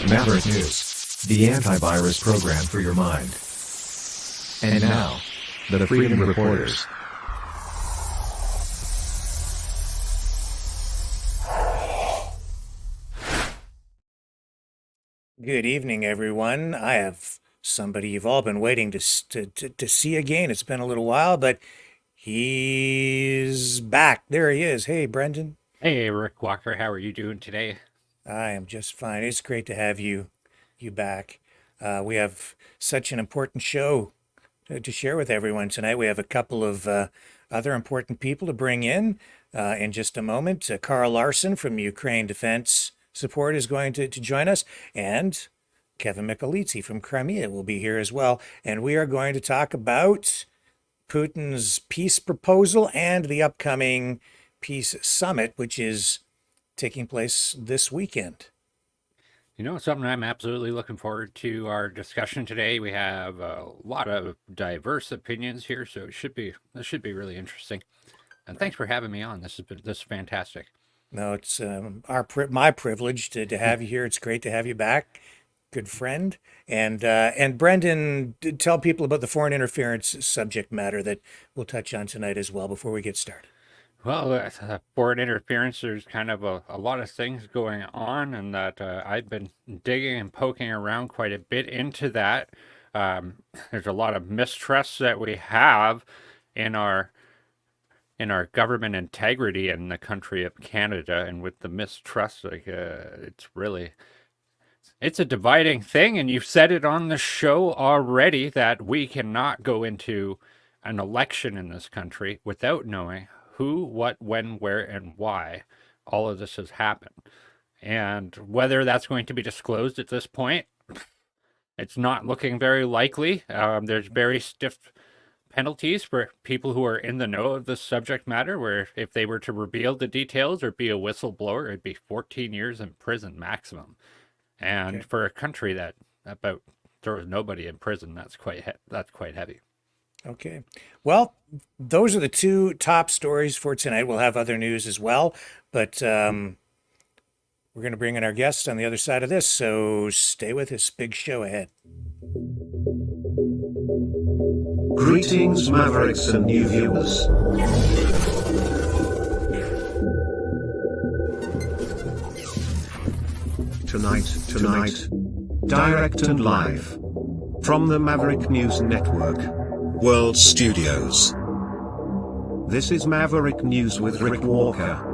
Maverick News, the antivirus program for your mind. And now, the Freedom Reporters. Good evening, everyone. I have somebody you've all been waiting to see again. It's been a little while, but he's back. There he is. Hey, Brendan. Hey, Rick Walker, how are you doing today? I am just fine. It's great to have you back. We have such an important show to share with everyone tonight. We have a couple of other important people to bring in just a moment. Carl Larson from Ukraine Defense Support is going to join us, and Kevin Michalitzi from Crimea will be here as well. And we are going to talk about Putin's peace proposal and the upcoming peace summit, which is taking place this weekend. You know, something I'm absolutely looking forward to our discussion today. We have a lot of diverse opinions here, so this should be really interesting. And thanks for having me on. This is fantastic. No, it's my privilege to have you here. It's great to have you back, good friend. And Brendan, tell people about the foreign interference subject matter that we'll touch on tonight as well before we get started. Well, foreign interference, there's kind of a lot of things going on, and that I've been digging and poking around quite a bit into that. There's a lot of mistrust that we have in our government integrity in the country of Canada, and with the mistrust, it's a dividing thing, and you've said it on the show already that we cannot go into an election in this country without knowing who, what, when, where, and why all of this has happened. And whether that's going to be disclosed at this point, it's not looking very likely. There's very stiff penalties for people who are in the know of this subject matter, where if they were to reveal the details or be a whistleblower, it'd be 14 years in prison maximum. And okay, for a country that about throws nobody in prison, that's quite heavy. Okay. Well, those are the two top stories for tonight. We'll have other news as well, but we're going to bring in our guests on the other side of this, so stay with us. Big show ahead. Greetings, Mavericks and new viewers. Tonight, direct and live from the Maverick News Network World Studios. This is Maverick News with Rick Walker.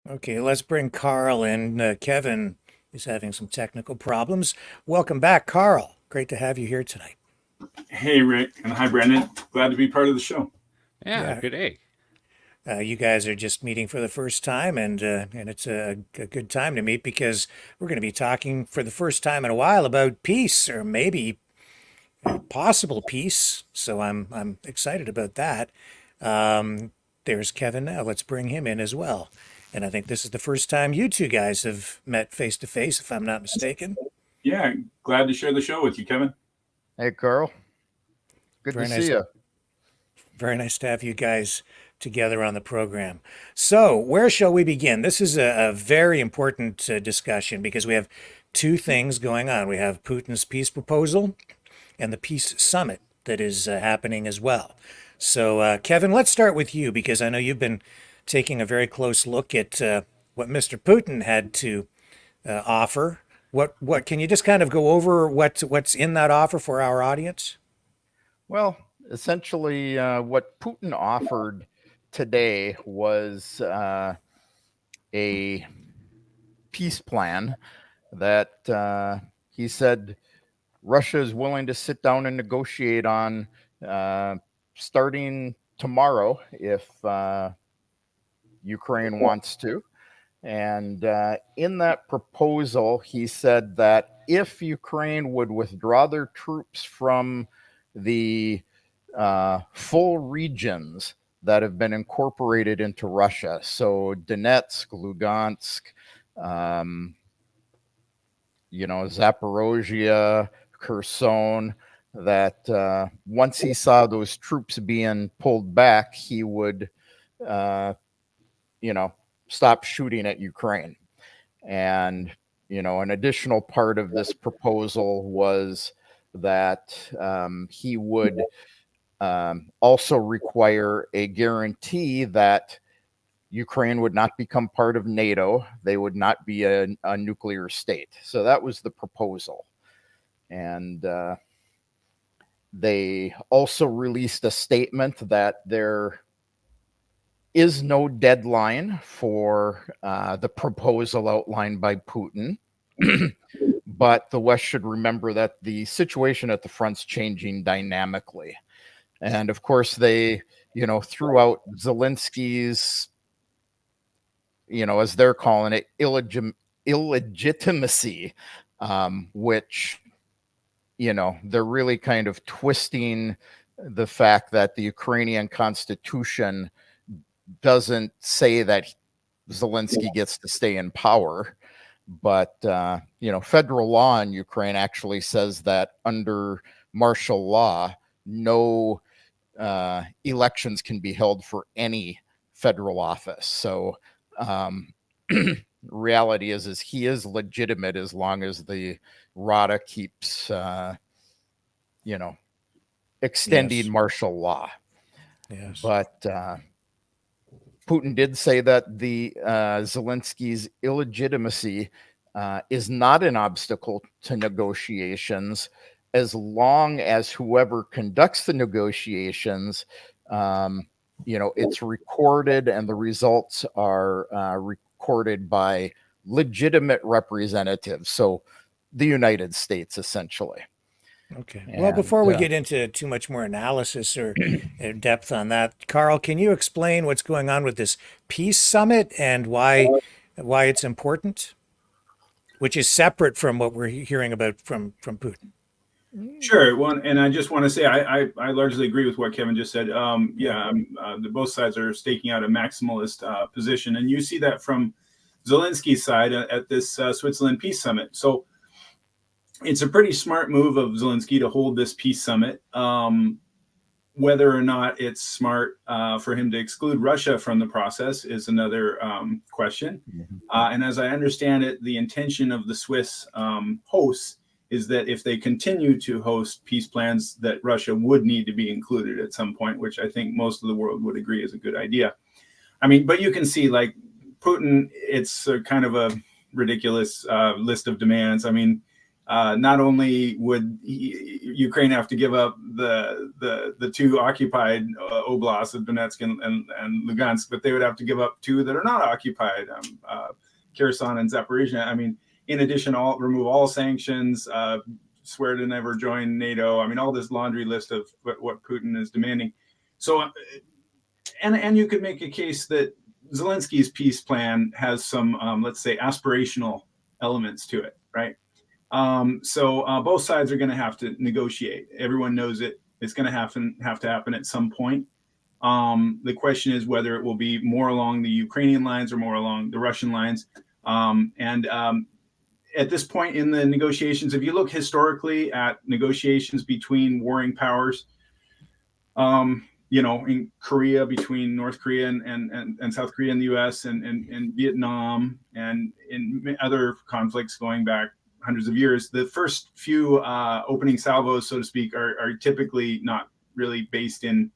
Okay, let's bring Carl in. Kevin is having some technical problems. Welcome back, Carl. Great to have you here tonight. Hey, Rick, and hi, Brendan. Glad to be part of the show. Yeah. Good day. You guys are just meeting for the first time, and it's a good time to meet because we're going to be talking for the first time in a while about peace, or maybe possible peace. So I'm excited about that. There's Kevin now. Let's bring him in as well. And I think this is the first time you two guys have met face to face, if I'm not mistaken. Yeah, glad to share the show with you, Kevin. Hey, Carl. Good to see you. Very nice to have you guys together on the program. So where shall we begin? This is a very important discussion because we have two things going on. We have Putin's peace proposal and the peace summit that is happening as well. So, Kevin, let's start with you because I know you've been taking a very close look at what Mr. Putin had to offer. What can you just kind of go over what's in that offer for our audience? Well, essentially, what Putin offered today was a peace plan that he said Russia is willing to sit down and negotiate on starting tomorrow if Ukraine wants to. And in that proposal, he said that if Ukraine would withdraw their troops from the full regions that have been incorporated into Russia, so Donetsk, Lugansk, um, Zaporozhia, Kherson, that once he saw those troops being pulled back, he would, you know, stop shooting at Ukraine. And, an additional part of this proposal was that he would also require a guarantee that Ukraine would not become part of NATO. They would not be a nuclear state. So that was the proposal. And they also released a statement that there is no deadline for the proposal outlined by Putin. But the West should remember that the situation at the front's changing dynamically. And of course, they, threw out Zelensky's, as they're calling it, illegitimacy, which, they're really kind of twisting the fact that the Ukrainian constitution doesn't say that Zelensky gets to stay in power. But, federal law in Ukraine actually says that under martial law, no elections can be held for any federal office. So reality is he is legitimate as long as the Rada keeps, extending martial law. Yes. But Putin did say that the Zelensky's illegitimacy is not an obstacle to negotiations as long as whoever conducts the negotiations, it's recorded and the results are recorded by legitimate representatives. So the United States, essentially. Okay. Well, before And we get into too much more analysis or depth on that, Carl, can you explain what's going on with this peace summit and why it's important, which is separate from what we're hearing about from Putin? Sure. One, and I just want to say I largely agree with what Kevin just said. Both sides are staking out a maximalist position, and you see that from Zelensky's side at this Switzerland Peace Summit. So it's a pretty smart move of Zelensky to hold this peace summit. Whether or not it's smart for him to exclude Russia from the process is another question. And as I understand it, the intention of the Swiss hosts is that if they continue to host peace plans, that Russia would need to be included at some point, which I think most of the world would agree is a good idea. I mean, but you can see, like, Putin, it's a kind of a ridiculous list of demands. I mean, not only would Ukraine have to give up the two occupied oblasts of Donetsk and Lugansk, but they would have to give up two that are not occupied, Kherson and Zaporizhia. I mean, in addition, remove all sanctions, swear to never join NATO. I mean, all this laundry list of what Putin is demanding. So, and you could make a case that Zelensky's peace plan has some, let's say, aspirational elements to it, right? So both sides are going to have to negotiate. Everyone knows it. It's going to have to happen at some point. The question is whether it will be more along the Ukrainian lines or more along the Russian lines. At this point in the negotiations, if you look historically at negotiations between warring powers, in Korea, between North Korea and South Korea and the U.S. and Vietnam, and in other conflicts going back hundreds of years, the first few opening salvos, so to speak, are typically not really based in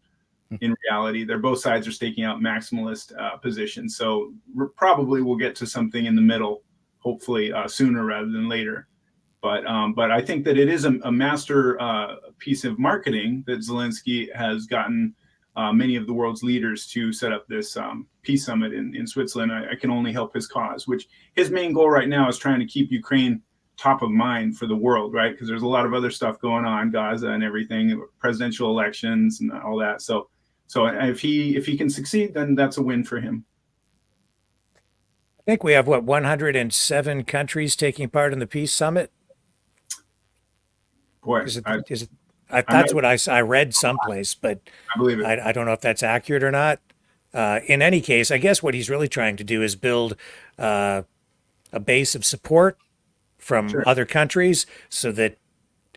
in reality. They're both sides are staking out maximalist positions. So probably we'll get to something in the middle, hopefully sooner rather than later. But I think that it is a master piece of marketing that Zelensky has gotten many of the world's leaders to set up this peace summit in Switzerland. I can only help his cause, which his main goal right now is trying to keep Ukraine top of mind for the world, right? Because there's a lot of other stuff going on, Gaza and everything, presidential elections and all that. So if he can succeed, then that's a win for him. I think we have 107 countries taking part in the peace summit. Boy, that's what I read someplace, but I believe it. I don't know if that's accurate or not. In any case, I guess what he's really trying to do is build a base of support from other countries, so that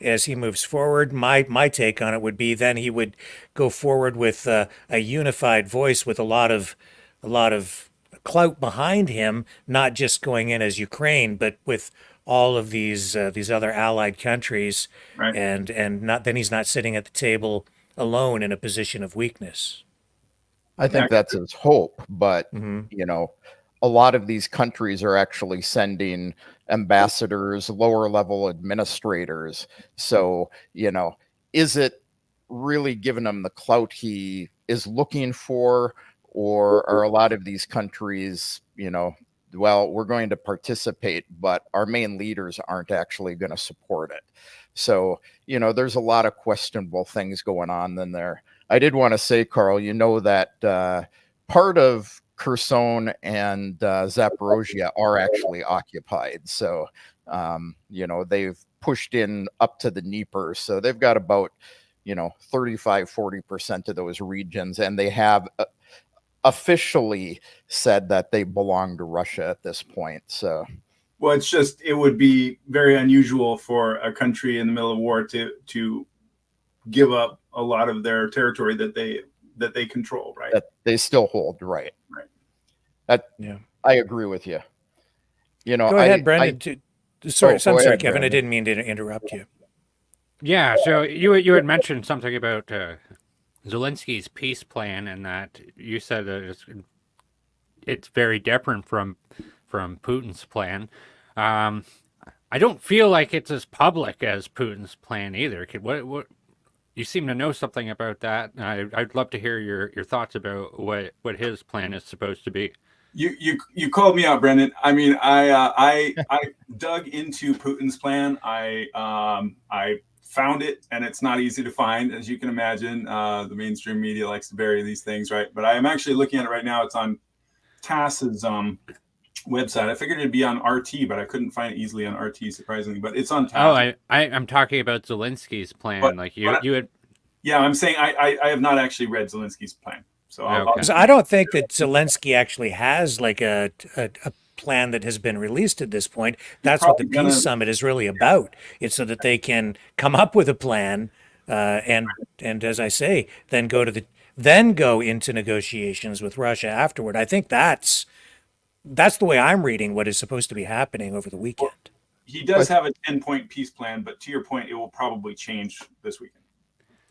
as he moves forward, my take on it would be then he would go forward with a unified voice with a lot of clout behind him, not just going in as Ukraine, but with all of these other allied countries, right. and not then he's not sitting at the table alone in a position of weakness. I think that's his hope, but a lot of these countries are actually sending ambassadors, lower level administrators. So, is it really giving him the clout he is looking for, or are a lot of these countries, well, we're going to participate, but our main leaders aren't actually going to support it. So, there's a lot of questionable things going on in there. I did want to say, Carl, that part of Kherson and Zaporozhye are actually occupied. So, they've pushed in up to the Dnieper. So they've got about, 35-40% of those regions, and they have officially said that they belong to Russia at this point. So, well, it would be very unusual for a country in the middle of war to give up a lot of their territory that they control, right? That they still hold, right? I agree with you. Go ahead, Brendan. Sorry, Kevin. Brandon. I didn't mean to interrupt you. Yeah, so you had mentioned something about Zelensky's peace plan, and that you said that it's very different from Putin's plan. I don't feel like it's as public as Putin's plan either. What you seem to know something about that. I'd love to hear your thoughts about what his plan is supposed to be. You called me out, Brendan. I mean, I dug into Putin's plan. I found it, and it's not easy to find, as you can imagine. The mainstream media likes to bury these things, right? But I am actually looking at it right now. It's on TASS's website. I figured it'd be on RT, but I couldn't find it easily on RT, surprisingly. But it's on TASS. Oh, I'm talking about Zelensky's plan. You had. Yeah, I'm saying I have not actually read Zelensky's plan. So I don't think that Zelensky actually has like a plan that has been released at this point. That's what the peace summit is really about. It's so that they can come up with a plan, and as I say, then go into negotiations with Russia afterward. I think that's the way I'm reading what is supposed to be happening over the weekend. He does have a 10-point peace plan, but to your point, it will probably change this weekend.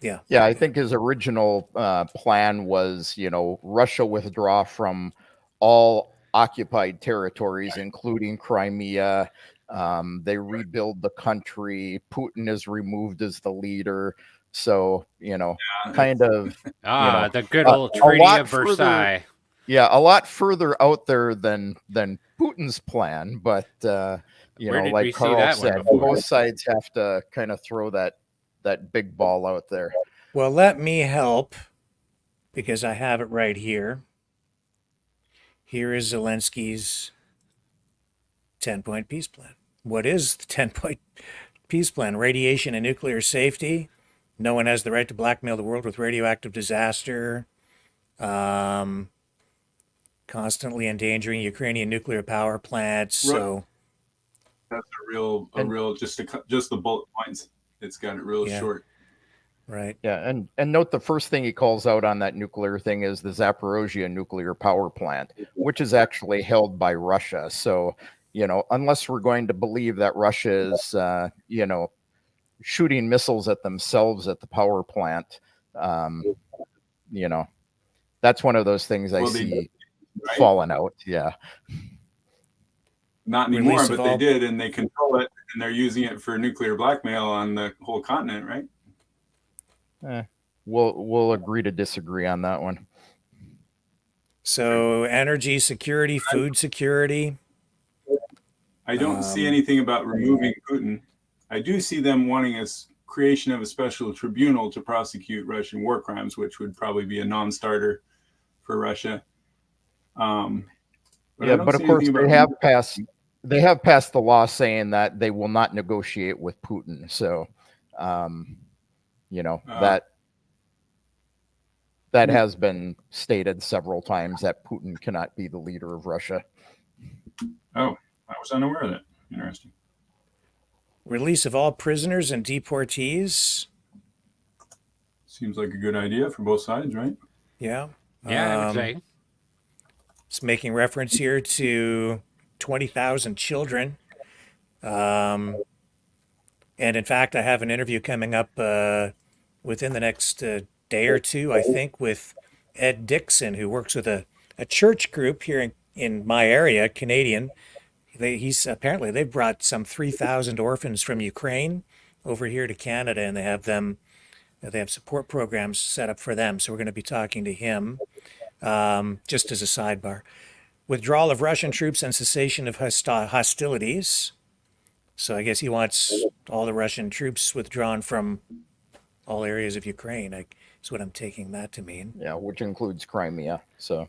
Yeah, I think his original plan was, Russia withdraw from all occupied territories, including Crimea. They rebuild the country. Putin is removed as the leader. So, kind of. The good old Treaty of Versailles. A lot further out there than Putin's plan. But, like Carl said, both sides have to kind of throw that big ball out there. Well, let me help, because I have it right here. Here is Zelensky's 10-point peace plan. What is the 10-point peace plan? Radiation and nuclear safety. No one has the right to blackmail the world with radioactive disaster. Constantly endangering Ukrainian nuclear power plants. So that's a real just the bullet points. It's got it real short. Right. Yeah, and note the first thing he calls out on that nuclear thing is the Zaporozhye nuclear power plant, which is actually held by Russia. So, unless we're going to believe that Russia is, shooting missiles at themselves at the power plant, you know, that's one of those things I Well, they see did, right? falling out. Yeah. Not anymore, Release of but they all did, and they control it, and they're using it for nuclear blackmail on the whole continent, right? We'll agree to disagree on that one. so energy security, food security. I don't see anything about removing Putin. I do see them wanting a creation of a special tribunal to prosecute Russian war crimes, which would probably be a non-starter for Russia. But I Yeah, don't but see of course anything they about have passed the law saying that they will not negotiate with Putin. So, you know, that has been stated several times that Putin cannot be the leader of Russia. Oh, I was unaware of that. Interesting. Release of all prisoners and deportees. Seems like a good idea for both sides, right? Yeah. Yeah, I would say. It's making reference here to 20,000 children. And in fact, I have an interview coming up within the next day or two, I think, with Ed Dixon, who works with a church group here in my area, Canadian. He's apparently they've brought some 3,000 orphans from Ukraine over here to Canada, and they have support programs set up for them. So we're going to be talking to him just as a sidebar. Withdrawal of Russian troops and cessation of hostilities. So I guess he wants all the Russian troops withdrawn from all areas of Ukraine. Is what I'm taking that to mean. Yeah, which includes Crimea. So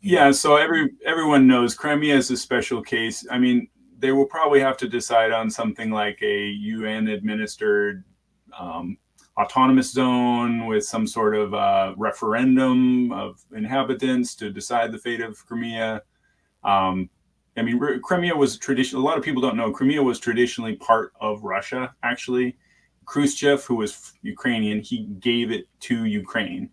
yeah, so everyone knows Crimea is a special case. I mean, they will probably have to decide on something like a UN administered autonomous zone with some sort of referendum of inhabitants to decide the fate of Crimea. I mean, Crimea was traditional. A lot of people don't know Crimea was traditionally part of Russia. Actually, Khrushchev, who was Ukrainian, he gave it to Ukraine,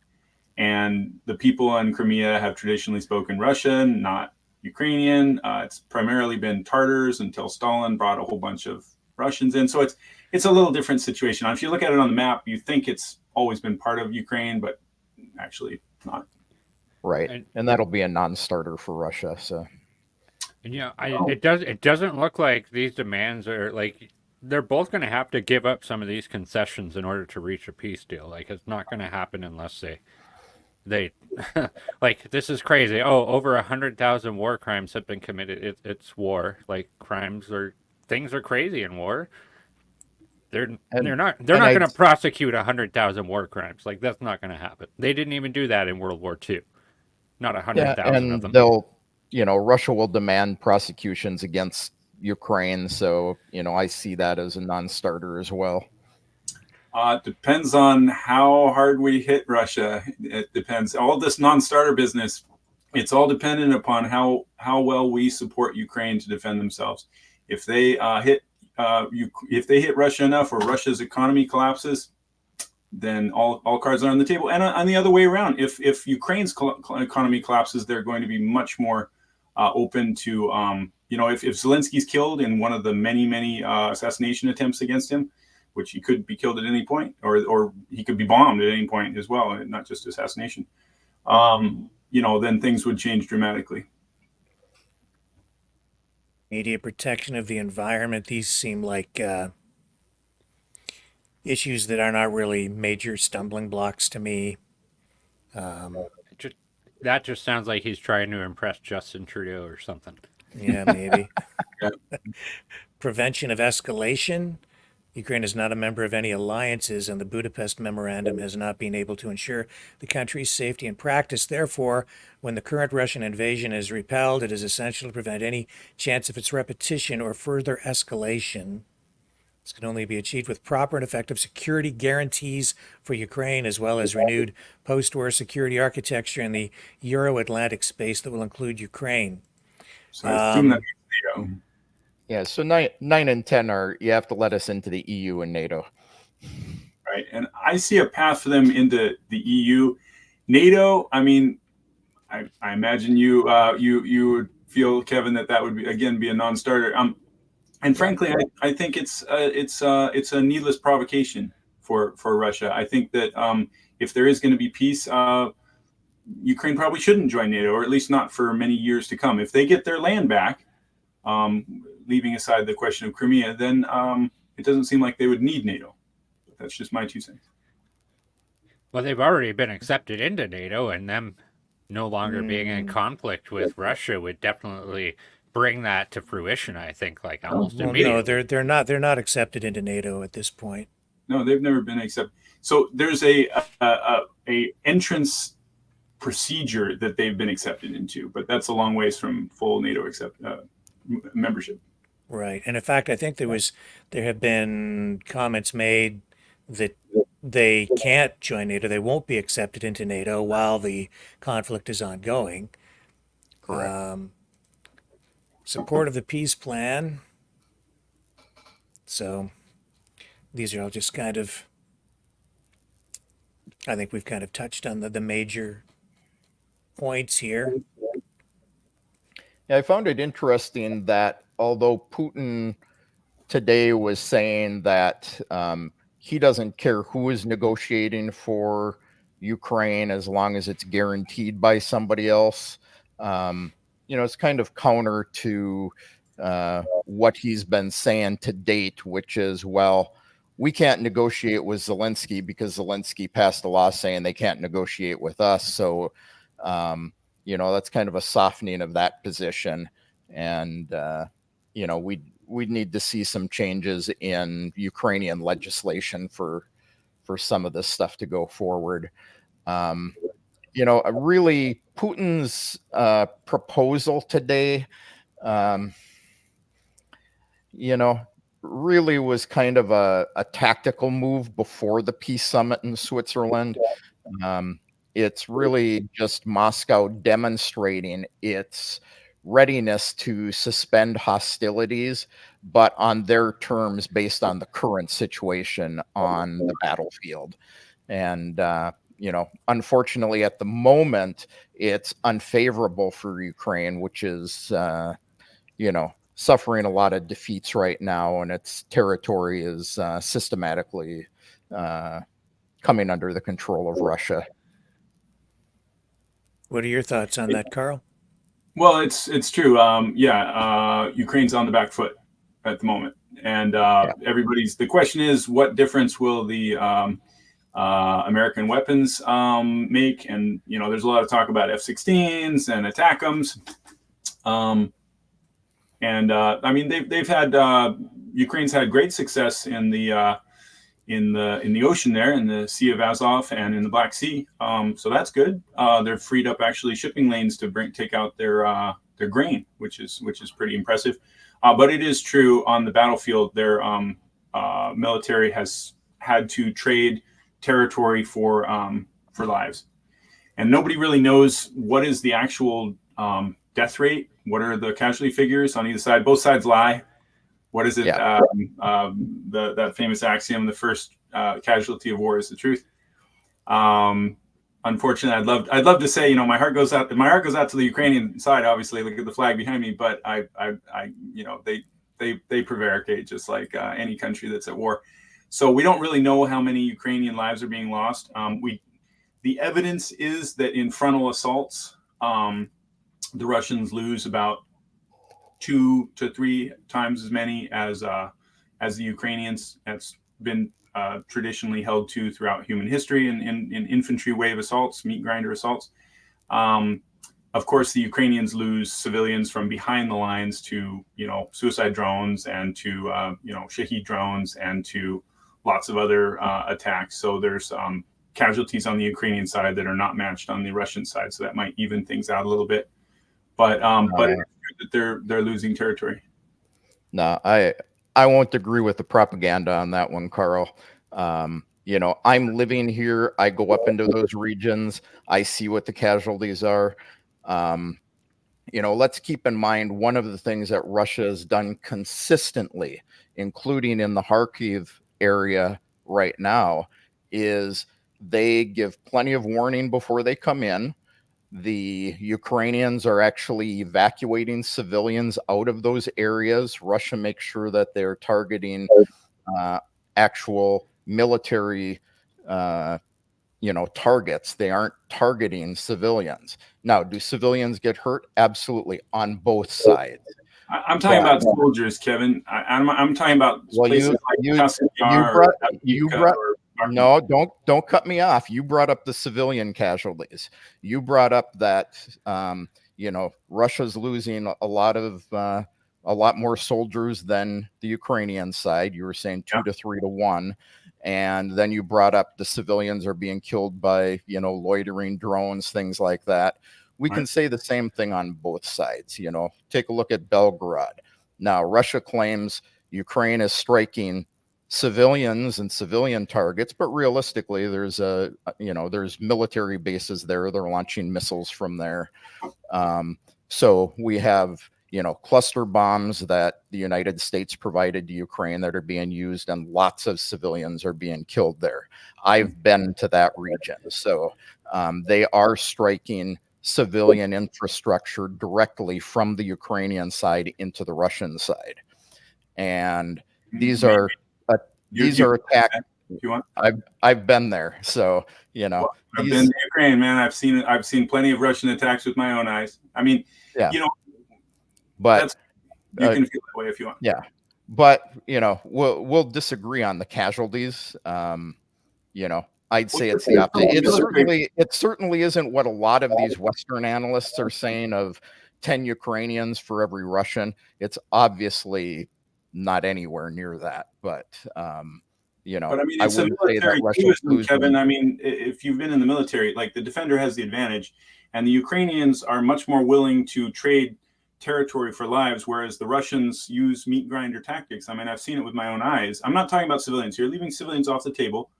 and the people in Crimea have traditionally spoken Russian, not Ukrainian. It's primarily been Tartars until Stalin brought a whole bunch of Russians in. So it's a little different situation. If you look at it on the map, you think it's always been part of Ukraine, but actually not. Right, and that'll be a non-starter for Russia. So. And it doesn't look like these demands are like they're both going to have to give up some of these concessions in order to reach a peace deal. Like it's not going to happen unless they like this is crazy. Oh, over 100,000 war crimes have been committed. It's war. Like things are crazy in war. They're not going to prosecute 100,000 war crimes. Like that's not going to happen. They didn't even do that in World War II. Not 100,000 of them. Russia will demand prosecutions against Ukraine. So, I see that as a non-starter as well. Depends on how hard we hit Russia. It depends. All this non-starter business, it's all dependent upon how well we support Ukraine to defend themselves. If they hit Russia enough or Russia's economy collapses, then all cards are on the table. And on the other way around, if Ukraine's economy collapses, they're going to be much more open to, if Zelensky's killed in one of the many assassination attempts against him, which he could be killed at any point, or he could be bombed at any point as well, not just assassination, then things would change dramatically. Media protection of the environment. These seem like issues that are not really major stumbling blocks to me. That just sounds like he's trying to impress Justin Trudeau or something. Yeah, maybe. Prevention of escalation. Ukraine is not a member of any alliances, and the Budapest Memorandum has not been able to ensure the country's safety in practice. Therefore, when the current Russian invasion is repelled, it is essential to prevent any chance of its repetition or further escalation. This can only be achieved with proper and effective security guarantees for Ukraine, as well as renewed post-war security architecture in the Euro-Atlantic space that will include Ukraine. So I assume that NATO. Yeah, so 9 and 10 you have to let us into the EU and NATO. Right, and I see a path for them into the EU. NATO, I mean, I imagine you would feel, Kevin, that would be a non-starter. And frankly, I think it's a needless provocation for Russia. I think that if there is going to be peace, Ukraine probably shouldn't join NATO, or at least not for many years to come. If they get their land back, leaving aside the question of Crimea, then it doesn't seem like they would need NATO. That's just my 2 cents. Well, they've already been accepted into NATO, and them no longer being in conflict with Russia would definitely bring that to fruition, I think, like almost Well, immediately. no, they're not accepted into NATO at this point. No, they've never been accepted. So there's a entrance procedure that they've been accepted into, but that's a long ways from full NATO membership. Right. And in fact, I think there have been comments made that they can't join NATO. They won't be accepted into NATO while the conflict is ongoing. Correct. Support of the peace plan. So these are all just kind of, I think we've kind of touched on the major points here. Yeah, I found it interesting that although Putin today was saying that he doesn't care who is negotiating for Ukraine as long as it's guaranteed by somebody else, it's kind of counter to what he's been saying to date, which is, well, we can't negotiate with Zelensky because Zelensky passed a law saying they can't negotiate with us. So, that's kind of a softening of that position. And, we'd need to see some changes in Ukrainian legislation for some of this stuff to go forward. Really Putin's proposal today, really was kind of a tactical move before the peace summit in Switzerland. It's really just Moscow demonstrating its readiness to suspend hostilities, but on their terms based on the current situation on the battlefield. And, unfortunately, at the moment, it's unfavorable for Ukraine, which is, suffering a lot of defeats right now, and its territory is systematically coming under the control of Russia. What are your thoughts on that, Carl? Well, it's true. Ukraine's on the back foot at the moment, and the question is, what difference will the American weapons make? And there's a lot of talk about F-16s and ATACMS. They've had Ukraine's had great success in the ocean there, in the Sea of Azov and in the Black Sea. So that's good. They're freed up actually shipping lanes to take out their grain, which is pretty impressive. But it is true, on the battlefield, their military has had to trade territory for lives, and nobody really knows what is the actual death rate. What are the casualty figures on either side? Both sides lie. What is it? Yeah. That famous axiom: the first casualty of war is the truth. Unfortunately, I'd love to say, my heart goes out to the Ukrainian side. Obviously, look at the flag behind me. But they prevaricate just like any country that's at war. So we don't really know how many Ukrainian lives are being lost. The evidence is that in frontal assaults, the Russians lose about 2 to 3 times as many as the Ukrainians. That's been traditionally held to throughout human history in infantry wave assaults, meat grinder assaults. Of course, the Ukrainians lose civilians from behind the lines to suicide drones and to Shahed drones and to lots of other attacks. So there's casualties on the Ukrainian side that are not matched on the Russian side. So that might even things out a little bit. But they're losing territory. No, I won't agree with the propaganda on that one, Carl. I'm living here. I go up into those regions. I see what the casualties are. Let's keep in mind, one of the things that Russia has done consistently, including in the Kharkiv area right now, is they give plenty of warning before they come in. The Ukrainians are actually evacuating civilians out of those areas. Russia makes sure that they're targeting actual military targets. They aren't targeting civilians. Now, do civilians get hurt? Absolutely, on both sides. I'm talking about soldiers, Kevin. I'm talking about places like Castillar no, don't cut me off. You brought up the civilian casualties. You brought up that Russia's losing a lot more soldiers than the Ukrainian side. You were saying 2 to 3 to 1. And then you brought up the civilians are being killed by, loitering drones, things like that. We can say the same thing on both sides. Take a look at Belgorod. Now, Russia claims Ukraine is striking civilians and civilian targets, but realistically, there's military bases there. They're launching missiles from there. So we have, cluster bombs that the United States provided to Ukraine that are being used, and lots of civilians are being killed there. I've been to that region. So they are striking civilian infrastructure directly from the Ukrainian side into the Russian side. And these are attacks. I've been there. So, I've been to Ukraine, man. I've seen plenty of Russian attacks with my own eyes. I mean, but you can feel that way if you want. Yeah. But, we'll disagree on the casualties. I'd say it's the opposite. It certainly isn't what a lot of these Western analysts are saying of 10 Ukrainians for every Russian. It's obviously not anywhere near that. But I mean, it's a military dualism, Kevin. I mean, if you've been in the military, like the defender has the advantage, and the Ukrainians are much more willing to trade territory for lives, whereas the Russians use meat grinder tactics. I mean, I've seen it with my own eyes. I'm not talking about civilians. You're leaving civilians off the table.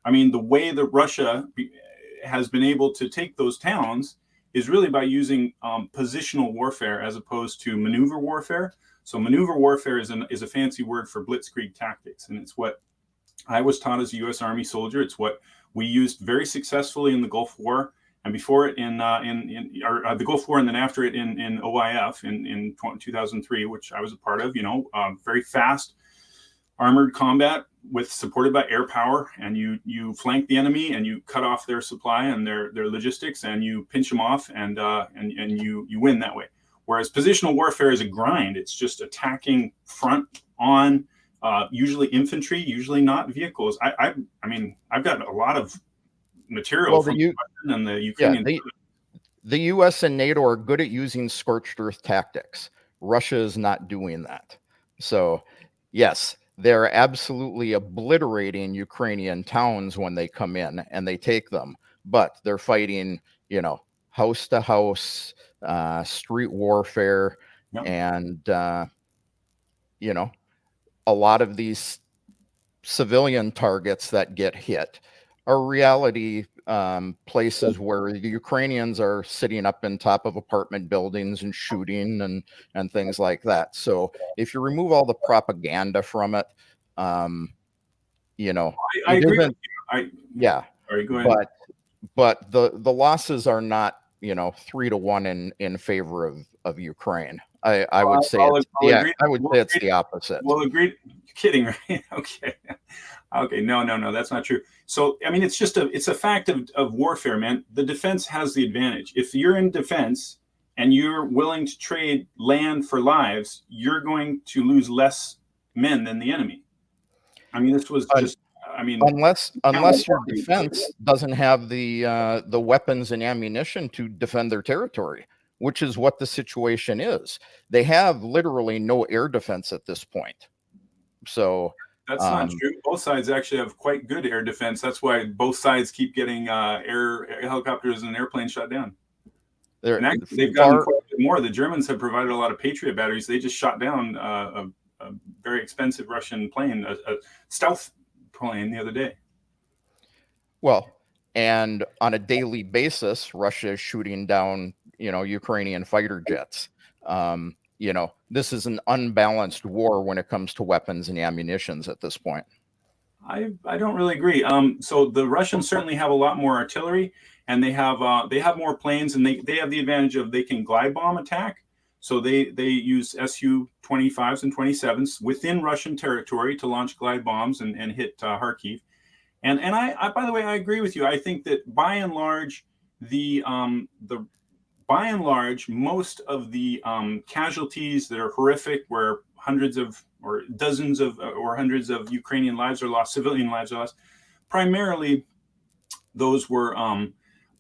I mean, the way that Russia has been able to take those towns is really by using positional warfare as opposed to maneuver warfare. So maneuver warfare is a fancy word for blitzkrieg tactics, and it's what I was taught as a U.S. Army soldier. It's what we used very successfully in the Gulf War, and before it in the Gulf War, and then after it in OIF in 2003, which I was a part of. Very fast armored combat supported by air power, and you flank the enemy and you cut off their supply and their logistics, and you pinch them off, and you win that way. Whereas positional warfare is a grind. It's just attacking front on. Usually infantry, usually not vehicles. I mean, I've got a lot of material from the and the Ukrainian. Yeah, the U.S. and NATO are good at using scorched earth tactics. Russia is not doing that. So, yes, they're absolutely obliterating Ukrainian towns when they come in and they take them, but they're fighting, house to house, street warfare, and a lot of these civilian targets that get hit are reality places where the Ukrainians are sitting up in top of apartment buildings and shooting and things like that. So if you remove all the propaganda from it, I agree with you. Sorry, go ahead. But the losses are not 3 to 1 in favor of Ukraine. I would say it's the opposite. Well, agreed. You're kidding, right? Okay. No, that's not true. So, I mean, it's a fact of warfare, man. The defense has the advantage. If you're in defense and you're willing to trade land for lives, you're going to lose less men than the enemy. I mean, this was just. I mean, unless your defense doesn't have the weapons and ammunition to defend their territory, which is what the situation is. They have literally no air defense at this point. So that's not true. Both sides actually have quite good air defense. That's why both sides keep getting air helicopters and airplanes shot down. And actually, they've gotten quite a bit more. The Germans have provided a lot of Patriot batteries. They just shot down a very expensive Russian plane, a stealth plane, the other day. Well, and on a daily basis, Russia is shooting down, Ukrainian fighter jets. This is an unbalanced war when it comes to weapons and ammunitions at this point. I don't really agree. So the Russians certainly have a lot more artillery, and they have more planes, and they have the advantage of they can glide bomb attack. So they use Su-25s and 27s within Russian territory to launch glide bombs and hit Kharkiv. And I, by the way, I agree with you. I think that by and large, the by and large, most of the casualties that are horrific, where hundreds of or dozens of or hundreds of Ukrainian lives are lost, civilian lives are lost, primarily those were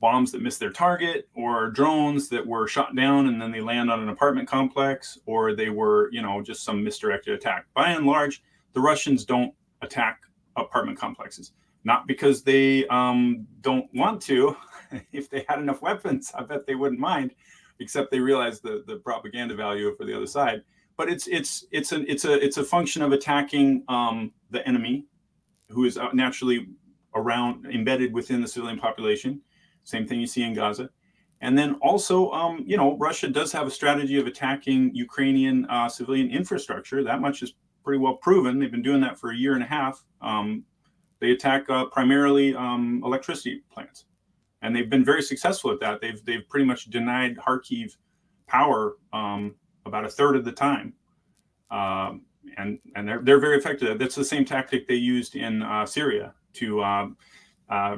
bombs that missed their target, or drones that were shot down and then they land on an apartment complex, or they were, just some misdirected attack. By and large, the Russians don't attack apartment complexes, not because they don't want to. If they had enough weapons, I bet they wouldn't mind, except they realize the propaganda value for the other side. But it's a function of attacking the enemy, who is naturally around, embedded within the civilian population. Same thing you see in Gaza. And then also, Russia does have a strategy of attacking Ukrainian civilian infrastructure. That much is pretty well proven. They've been doing that for a year and a half. They attack primarily electricity plants, and they've been very successful at that. They've pretty much denied Kharkiv power about a third of the time, and they're very effective. That's the same tactic they used in Syria to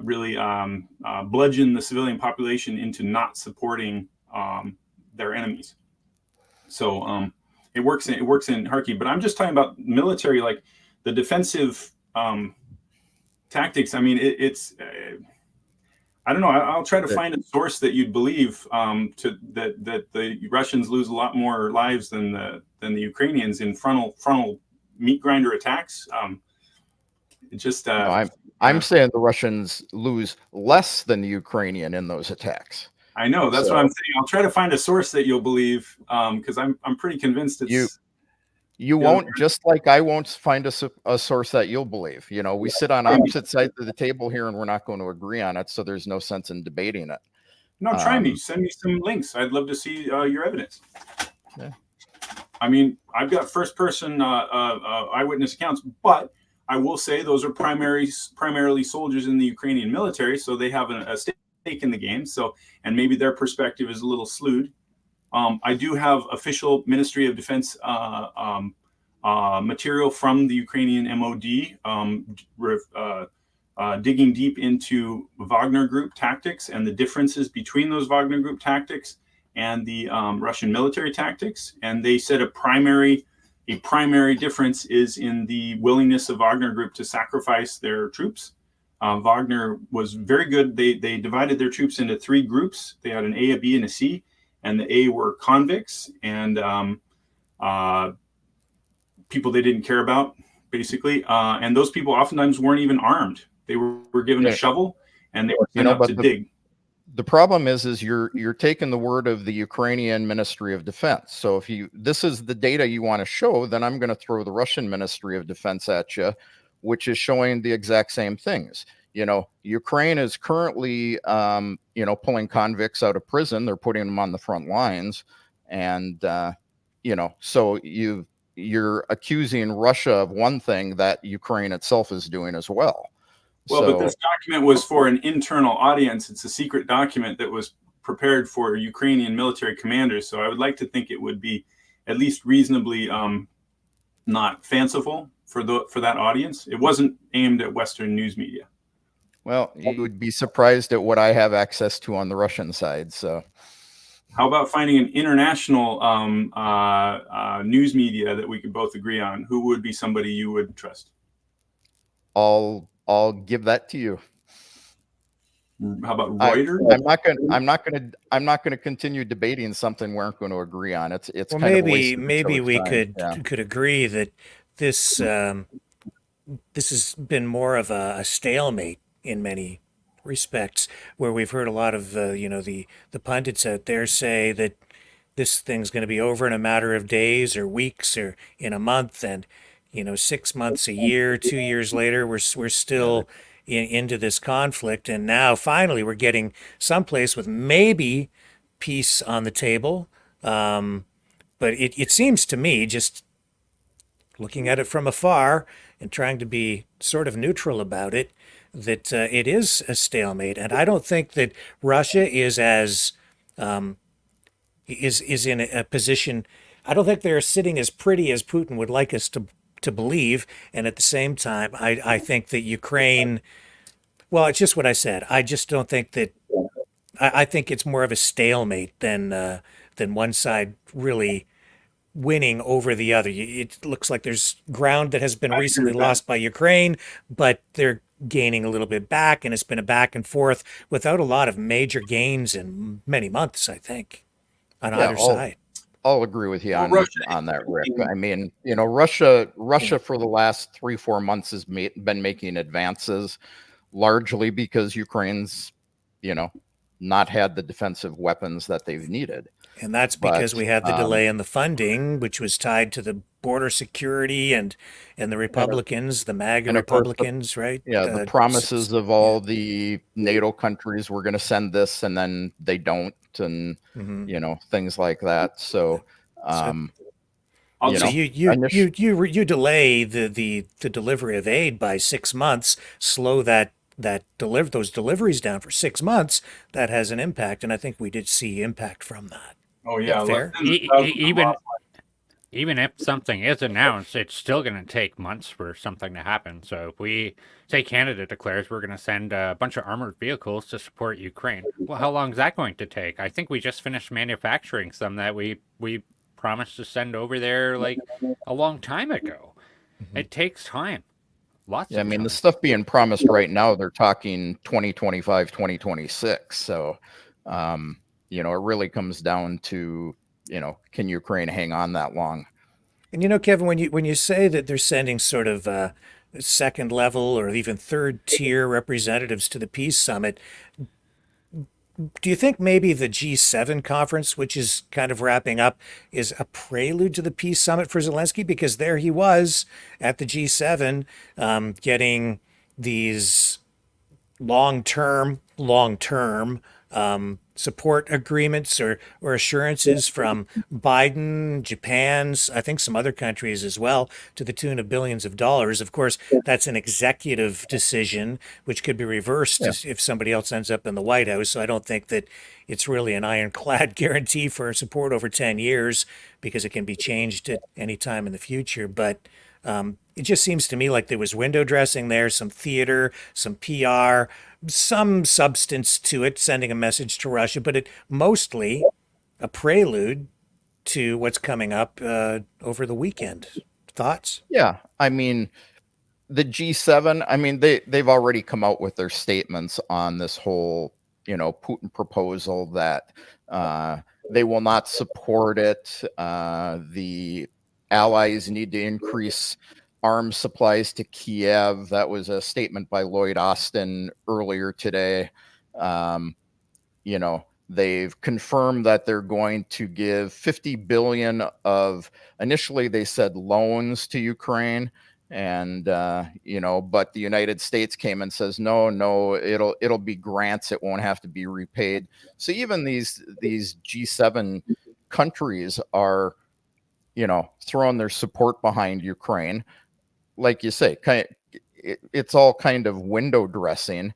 really bludgeon the civilian population into not supporting their enemies. So it works in Kharkiv. But I'm just talking about military, like the defensive tactics. I mean, it's I don't know. I'll try to find a source that you'd believe that the Russians lose a lot more lives than the Ukrainians in frontal meat grinder attacks. It just No, I'm saying the Russians lose less than the Ukrainian in those attacks. I know, that's what I'm saying. I'll try to find a source that you'll believe, because I'm pretty convinced it's you won't, just like I won't find a source that you'll believe. We sit on opposite sides of the table here, and we're not going to agree on it, so there's no sense in debating it. No, try me. Send me some links. I'd love to see your evidence. Yeah. I mean, I've got first-person eyewitness accounts, but I will say those are primarily soldiers in the Ukrainian military, so they have a stake in the game. So, and maybe their perspective is a little slewed. I do have official Ministry of Defense material from the Ukrainian MOD, digging deep into Wagner Group tactics and the differences between those Wagner Group tactics and the Russian military tactics. And they said a primary difference is in the willingness of Wagner Group to sacrifice their troops. Wagner was very good. They divided their troops into three groups. They had an A, a B, and a C. And the A were convicts and people they didn't care about, basically. And those people oftentimes weren't even armed. They were given a shovel, and they were sent up to dig. The problem is you're taking the word of the Ukrainian Ministry of Defense. So if this is the data you want to show, then I'm going to throw the Russian Ministry of Defense at you, which is showing the exact same things. Ukraine is currently, pulling convicts out of prison. They're putting them on the front lines. And, so you're accusing Russia of one thing that Ukraine itself is doing as well. Well, but this document was for an internal audience. It's a secret document that was prepared for Ukrainian military commanders. So I would like to think it would be at least reasonably not fanciful for that audience. It wasn't aimed at Western news media. Well, you would be surprised at what I have access to on the Russian side. So, how about finding an international news media that we could both agree on? Who would be somebody you would trust? I'll give that to you. How about Reuters? I'm not going to continue debating something we aren't going to agree on. It's well, kind maybe we time. could agree that this has been more of a stalemate in many respects, where we've heard a lot of the pundits out there say that this thing's going to be over in a matter of days or weeks or in a month, and 6 months, a year, 2 years later, we're still into this conflict, and now finally we're getting someplace with maybe peace on the table. But it seems to me, just looking at it from afar and trying to be sort of neutral about it, that it is a stalemate, and I don't think that Russia is as is in a position. I don't think they're sitting as pretty as Putin would like us to believe, and at the same time, I think that Ukraine Well, it's just what I said. I just don't think that. I think it's more of a stalemate than one side really winning over the other. It looks like there's ground that has been I agree recently with that. lost by Ukraine, but they're gaining a little bit back, and it's been a back and forth without a lot of major gains in many months, I think, on Yeah, either side. I'll agree with you Well, Russia on is that, Rick. making- I mean, Russia for the last 3-4 months has been making advances, largely because Ukraine's, you know, not had the defensive weapons that they've needed. And that's because But we had the delay in the funding, which was tied to the border security and the and of, Republicans, the MAGA and of course Republicans, right? the promises of Yeah. all the NATO countries were going to send this, and then they don't, and Hmm. things like that. So, So, um, I'll you so know, just you delay the delivery of aid by 6 months, slow those deliveries down for 6 months. That has an impact, and I think we did see impact from that. oh Yeah, yeah, less fair. than E- 1,000 e- even lost. even if something is announced, it's still going to take months for something to happen. So if we say Canada declares we're going to send a bunch of armored vehicles to support Ukraine, well, how long is that going to take? I think we just finished manufacturing some that we promised to send over there like a long time ago. Mhm. It takes time, lots yeah, I of mean, the time. stuff being promised right now, they're talking 2025, 2026. So, it really comes down to, can Ukraine hang on that long? And Kevin, when you say that they're sending sort of second level or even third tier representatives to the peace summit, do you think maybe the G7 conference, which is kind of wrapping up, is a prelude to the peace summit for Zelensky? Because there he was at the G7, getting these long term support agreements or assurances from Biden, Japan's, I think some other countries as well, to the tune of billions of dollars. Of course, that's an executive decision, which could be reversed Yeah. if somebody else ends up in the White House. So I don't think that it's really an ironclad guarantee for support over 10 years because it can be changed at any time in the future. But it just seems to me like there was window dressing there, some theater, some PR, some substance to it, sending a message to Russia, but it mostly a prelude to what's coming up over the weekend. Thoughts? Yeah. I mean, the G7, I mean, they've already come out with their statements on this whole, Putin proposal that they will not support it. The allies need to increase arms supplies to Kiev. That was a statement by Lloyd Austin earlier today. They've confirmed that they're going to give 50 billion of, initially they said loans to Ukraine, and but the United States came and says no, it'll be grants, it won't have to be repaid. So even these G7 countries are throwing their support behind Ukraine. Like you say, it's all kind of window dressing.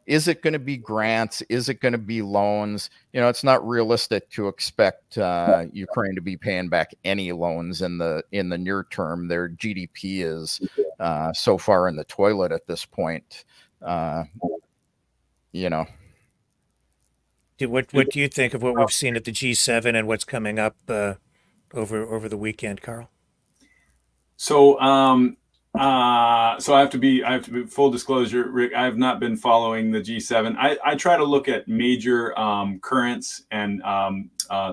Is it going to be grants? Is it going to be loans? It's not realistic to expect Ukraine to be paying back any loans in the near term. Their GDP is so far in the toilet at this point. You know, What do you think of what we've seen at the G7 and what's coming up over the weekend, Carl? So, so I have to be full disclosure, Rick. I have not been following the G7. I try to look at major currents and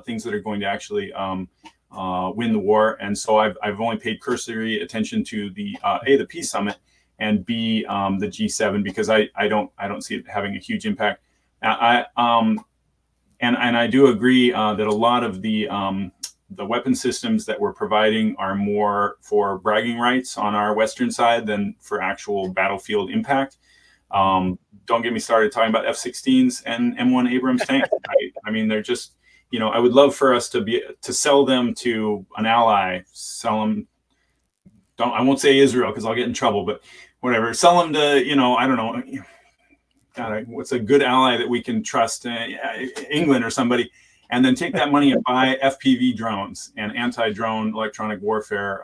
things that are going to actually win the war. And so I've only paid cursory attention to the the peace summit, and B, the G7, because I don't see it having a huge impact. And I do agree that a lot of the weapon systems that we're providing are more for bragging rights on our Western side than for actual battlefield impact. Don't get me started talking about F-16s and M1 Abrams tanks. I mean, they're just, I would love for us to sell them to an ally, sell them. I won't say Israel because I'll get in trouble, but whatever. Sell them to, I don't know. God, what's a good ally that we can trust? England or somebody. and then take that money and buy FPV drones and anti-drone electronic warfare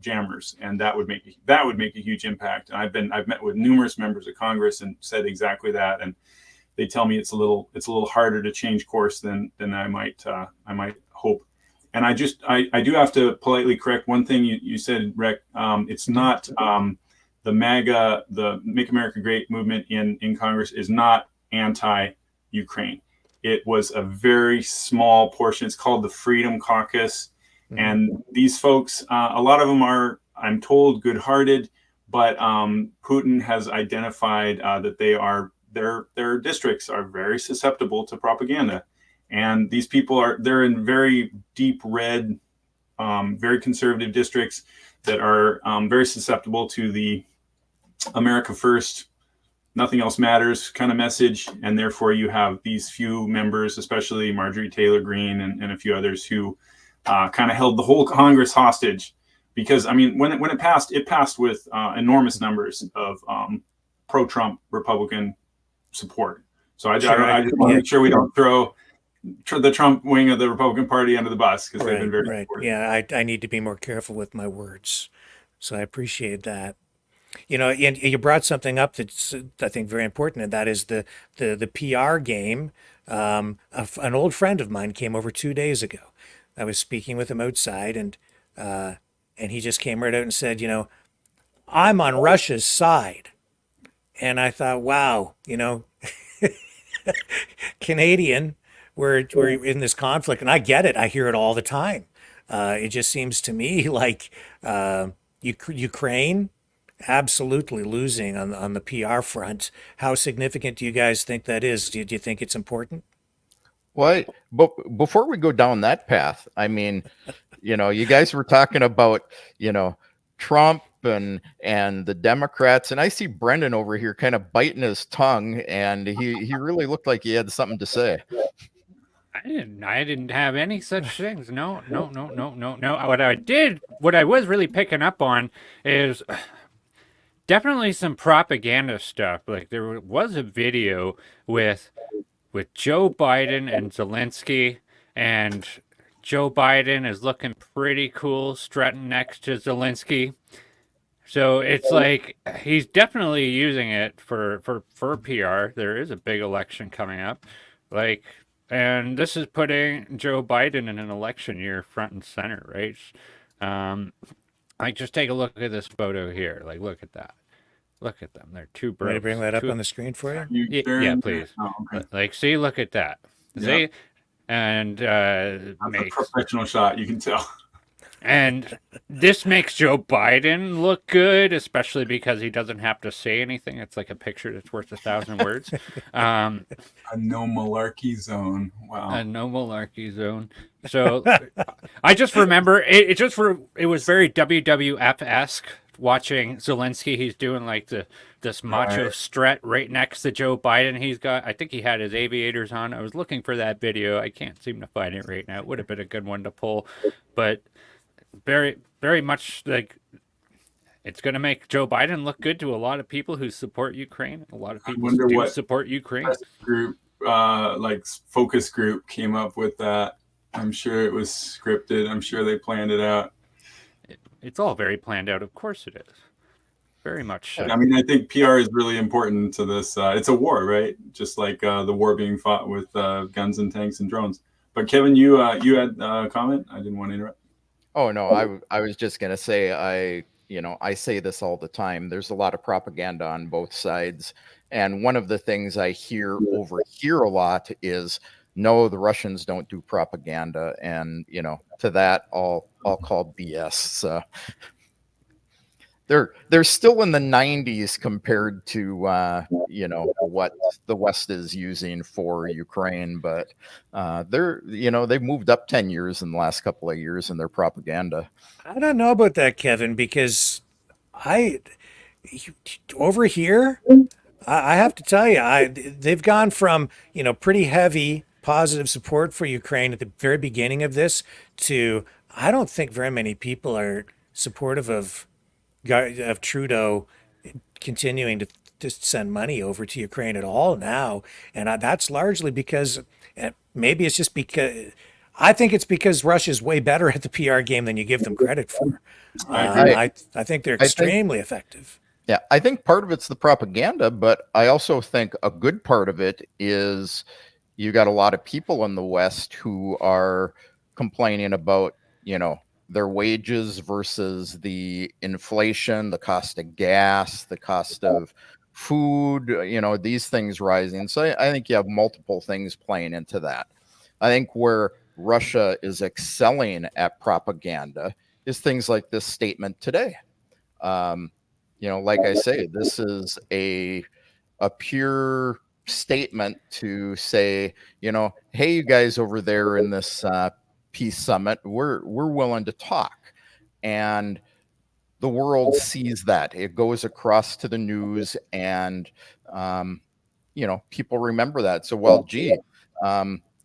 jammers, and that would make a huge impact. And I've met with numerous members of Congress and said exactly that, and they tell me it's a little harder to change course than I might hope. And I do have to politely correct one thing you said, Rick. It's not the MAGA, the Make America Great movement in Congress is not anti-Ukraine. It was a very small portion. It's called the Freedom Caucus. Mm-hmm. And these folks, a lot of them are, I'm told, good-hearted, but Putin has identified that their districts are very susceptible to propaganda. And these people they're in very deep red, very conservative districts that are very susceptible to the America First, nothing else matters kind of message. And therefore you have these few members, especially Marjorie Taylor Greene and a few others, who kind of held the whole Congress hostage. Because, I mean, when it passed with enormous numbers of pro-Trump Republican support. So I just want to make sure we don't throw the Trump wing of the Republican Party under the bus, because they've been very supportive. Yeah, I need to be more careful with my words. So I appreciate that. You know, and you brought something up that's, I think, very important, and that is the PR game. An old friend of mine came over 2 days ago. I was speaking with him outside, and he just came right out and said, you know, I'm on Russia's side. And I thought, wow, you know, Canadian, we're in this conflict, and I get it. I hear it all the time. It just seems to me like Ukraine absolutely losing on the PR front. How significant do you guys think that is? Do you think it's important? Well, but before we go down that path, I mean, you know, you guys were talking about, you know, Trump and the Democrats, and I see Brendan over here kind of biting his tongue, and he really looked like he had something to say. I didn't have any such things. No. What I was really picking up on is definitely some propaganda stuff. Like there was a video with Joe Biden and Zelensky, and Joe Biden is looking pretty cool strutting next to Zelensky. So it's like he's definitely using it for PR. There is a big election coming up. Like, and this is putting Joe Biden in an election year front and center, right? Like, just take a look at this photo here. Like, look at that. Look at them. They're two bros. Can I bring that up on the screen for you? Yeah, please. Oh, okay. Like, see, look at that. See? Yep. And that's a professional shot, you can tell. And this makes Joe Biden look good, especially because he doesn't have to say anything. It's like a picture that's worth 1,000 words. A no malarkey zone. Wow. A no malarkey zone. So I just remember it was very WWF-esque watching Zelensky. He's doing like this macho strut right next to Joe Biden. I think he had his aviators on. I was looking for that video. I can't seem to find it right now. It would have been a good one to pull, but very, very much like it's going to make Joe Biden look good to a lot of people who support Ukraine. A lot of people do support Ukraine. Group, like focus group, came up with that. I'm sure it was scripted. I'm sure they planned it out. It's all very planned out. Of course it is. Very much so. I mean, I think PR is really important to this. It's a war, right? Just like the war being fought with guns and tanks and drones. But Kevin, you had a comment? I didn't want to interrupt. Oh, no, I was just going to say, I say this all the time. There's a lot of propaganda on both sides. And one of the things I hear over here a lot is, no, the Russians don't do propaganda. And, you know, to that, I'll call BS. So they're still in the 90s compared to, you know, what the West is using for Ukraine. But they've moved up 10 years in the last couple of years in their propaganda. I don't know about that, Kevin, because over here, I have to tell you, they've gone from, you know, pretty heavy positive support for Ukraine at the very beginning of this to, I don't think very many people are supportive of Trudeau continuing to send money over to Ukraine at all now, and that's largely because maybe it's just because I think it's because Russia's way better at the PR game than you give them credit for. I agree. I think they're I think- extremely effective. Yeah, I think part of it's the propaganda, but I also think a good part of it is you got a lot of people in the West who are complaining about, their wages versus the inflation, the cost of gas, the cost of food, these things rising. So I think you have multiple things playing into that. I think where Russia is excelling at propaganda is things like this statement today. Like I say, this is a pure statement to say, hey, you guys over there in this peace summit, we're willing to talk, and the world sees that. It goes across to the news, and people remember that. So, well, gee,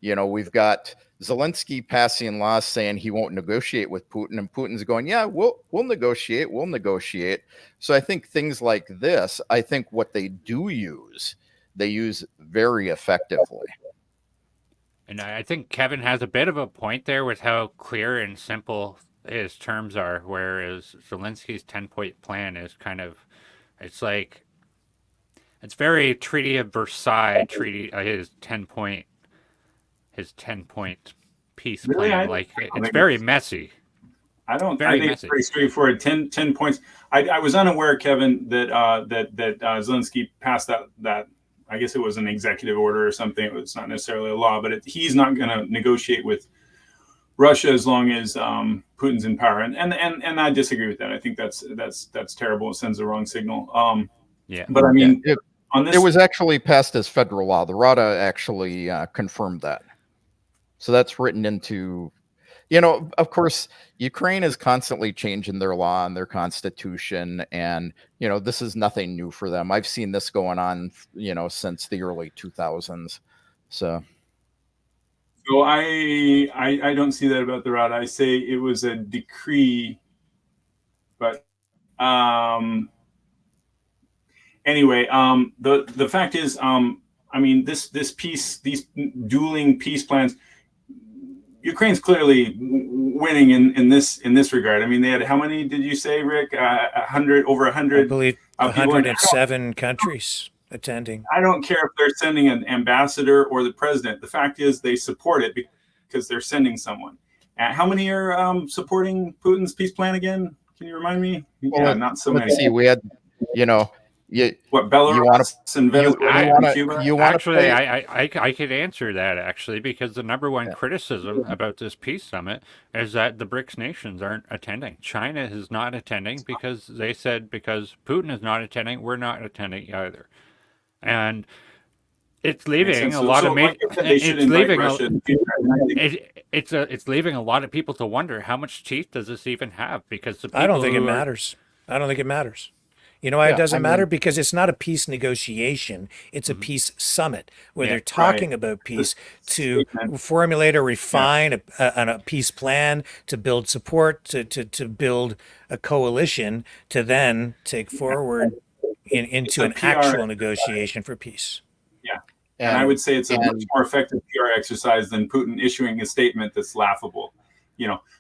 we've got Zelensky passing laws saying he won't negotiate with Putin, and Putin's going, yeah, we'll negotiate. So I think things like this, I think what they use very effectively. And I think Kevin has a bit of a point there with how clear and simple his terms are, whereas Zelensky's 10-point plan is it's very Treaty of Versailles his 10-point peace Really? plan. It's very messy. I don't. Very I think messy. it's pretty straightforward. 10 points. I was unaware, Kevin, that Zelensky passed that. I guess it was an executive order or something. It's not necessarily a law, but he's not going to negotiate with Russia as long as Putin's in power. And I disagree with that. I think that's terrible. It sends the wrong signal. Yeah. But I mean, on this, it was actually passed as federal law. The Rada actually confirmed that. So that's written into, of course, Ukraine is constantly changing their law and their constitution. And, this is nothing new for them. I've seen this going on, since the early 2000s. So I don't see that about the Rada. I say it was a decree, but anyway, the fact is, this peace, these dueling peace plans, Ukraine's clearly winning in this regard. I mean, they had, how many did you say, Rick? 100, over 100. I believe 107 countries attending. I don't care if they're sending an ambassador or the president. The fact is they support it because they're sending someone. How many are supporting Putin's peace plan again? Can you remind me? Well, not so let's many. See, we had, Belarus and Venezuela and Cuba? Actually, I could answer that, actually, because the number one criticism about this peace summit is that the BRICS nations aren't attending. China is not attending because they said because Putin is not attending, we're not attending either. And it's leaving a lot of it's leaving a lot of people to wonder how much teeth does this even have, because the people I don't think it matters. I don't think it matters. You know why it doesn't matter? Because it's not a peace negotiation. It's a peace summit where they're talking about peace to formulate or refine a peace plan, to build support, to build a coalition, to then take forward into an actual negotiation for peace. Yeah. And I would say it's a much more effective PR exercise than Putin issuing a statement that's laughable.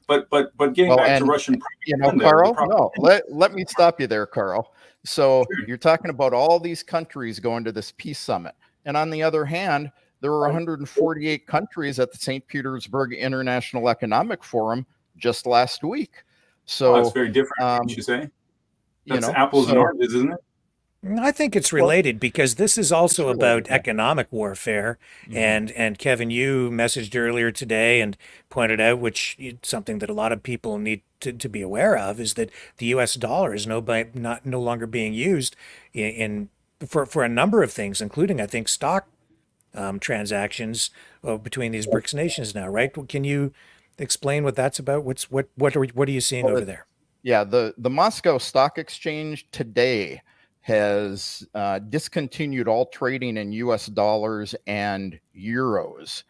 But getting back to Russian propaganda, Carl, let me stop you there, Carl. So you're talking about all these countries going to this peace summit. And on the other hand, there were 148 countries at the St. Petersburg International Economic Forum just last week. So that's very different, wouldn't you say? That's apples and oranges, isn't it? I think it's related because this is also about economic warfare. And Kevin, you messaged earlier today and pointed out, which something that a lot of people need to be aware of, is that the U.S. dollar is no longer being used for a number of things, including, I think, stock transactions between these BRICS nations now, right? Can you explain what that's about? What are you seeing over there? Yeah, the Moscow Stock Exchange today has discontinued all trading in U.S. dollars and euros.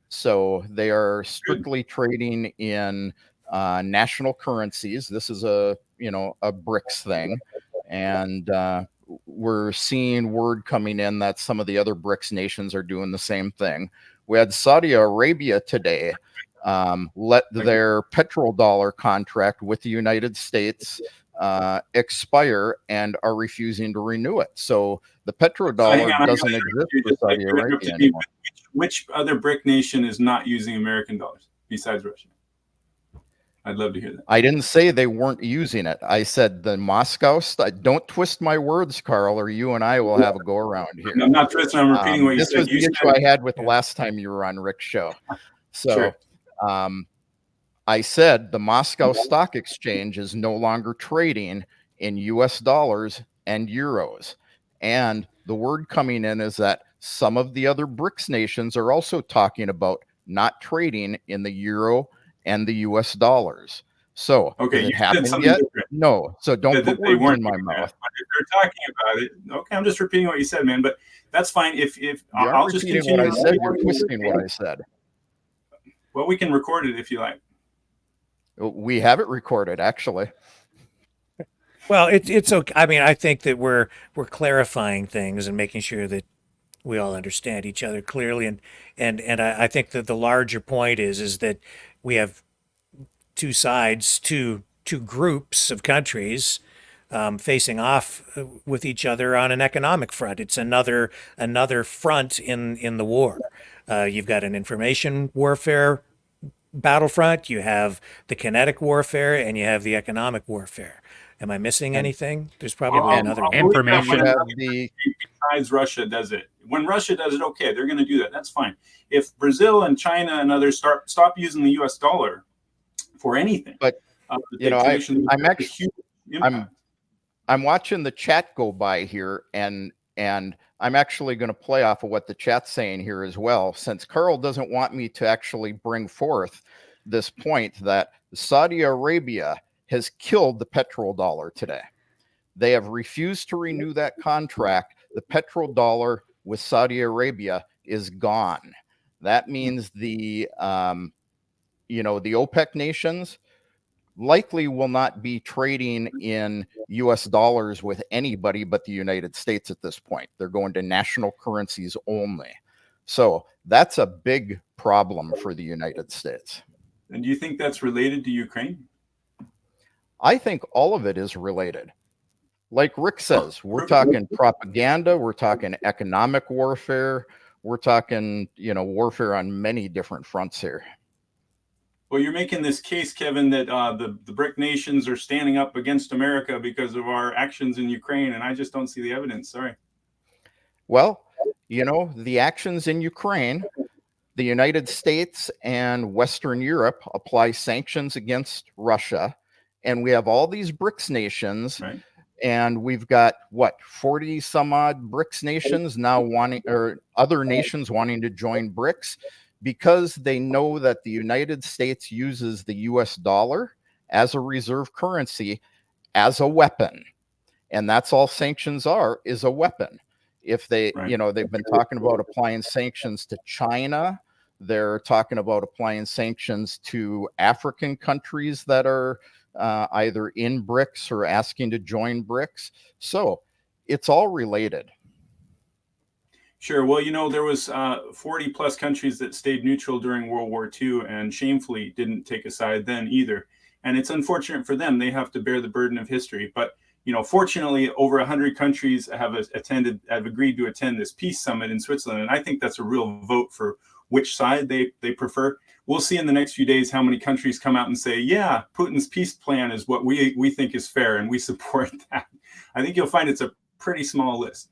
So they are strictly trading in national currencies. This is a BRICS thing. And we're seeing word coming in that some of the other BRICS nations are doing the same thing. We had Saudi Arabia today let their petrodollar contract with the United States expire and are refusing to renew it. So the petrodollar doesn't exist for Saudi Arabia anymore. Which other BRIC nation is not using American dollars besides Russia? I'd love to hear that. I didn't say they weren't using it. I said the Moscow don't twist my words, Carl, or you and I will have a go around here. I'm not twisting. I'm repeating what you said. This was the issue I had with the last time you were on Rick's show. So Sure. I said the Moscow Stock Exchange is no longer trading in US dollars and euros. And the word coming in is that some of the other BRICS nations are also talking about not trading in the euro and the US dollars. So Okay, has it you said happened something yet? different. No. So don't That put they words weren't in my doing that. mouth. But if they're talking about it, okay, I'm just repeating what you said, man. But that's fine. If You I'll aren't just repeating continue. what I said. You're twisting what I said. Well, we can record it if you like. We have it recorded, actually. Well, it's okay. I mean, I think that we're clarifying things and making sure that we all understand each other clearly, and I think that the larger point is that we have two sides, two groups of countries facing off with each other on an economic front. It's another front in the war. You've got an information warfare battlefront, you have the kinetic warfare, and you have the economic warfare. Am I missing anything? There's probably another one. Information. Besides Russia does it. When Russia does it, okay, they're going to do that. That's fine. If Brazil and China and others stop using the U.S. dollar for anything, but you know, I'm watching the chat go by here, and I'm actually going to play off of what the chat's saying here as well, since Carl doesn't want me to actually bring forth this point that Saudi Arabia has killed the petrodollar today. They have refused to renew that contract. The petrodollar with Saudi Arabia is gone. That means the OPEC nations likely will not be trading in US dollars with anybody but the United States at this point. They're going to national currencies only. So that's a big problem for the United States. And do you think that's related to Ukraine? I think all of it is related. Like Rick says, we're talking propaganda, we're talking economic warfare, we're talking, warfare on many different fronts here. Well, you're making this case, Kevin, that the BRIC nations are standing up against America because of our actions in Ukraine, and I just don't see the evidence. Sorry. Well, the actions in Ukraine, the United States and Western Europe apply sanctions against Russia, and we have all these BRICS nations, right. And we've got 40 some odd BRICS nations now other nations wanting to join BRICS, because they know that the United States uses the US dollar as a reserve currency, as a weapon. And that's all sanctions is a weapon. If they, right. They've been talking about applying sanctions to China. They're talking about applying sanctions to African countries that are either in BRICS or asking to join BRICS. So it's all related. Sure. Well, there was 40 plus countries that stayed neutral during World War II and shamefully didn't take a side then either. And it's unfortunate for them. They have to bear the burden of history. But, fortunately, over 100 countries have agreed to attend this peace summit in Switzerland. And I think that's a real vote for which side they prefer. We'll see in the next few days how many countries come out and say, yeah, Putin's peace plan is what we think is fair, and we support that. I think you'll find it's a pretty small list.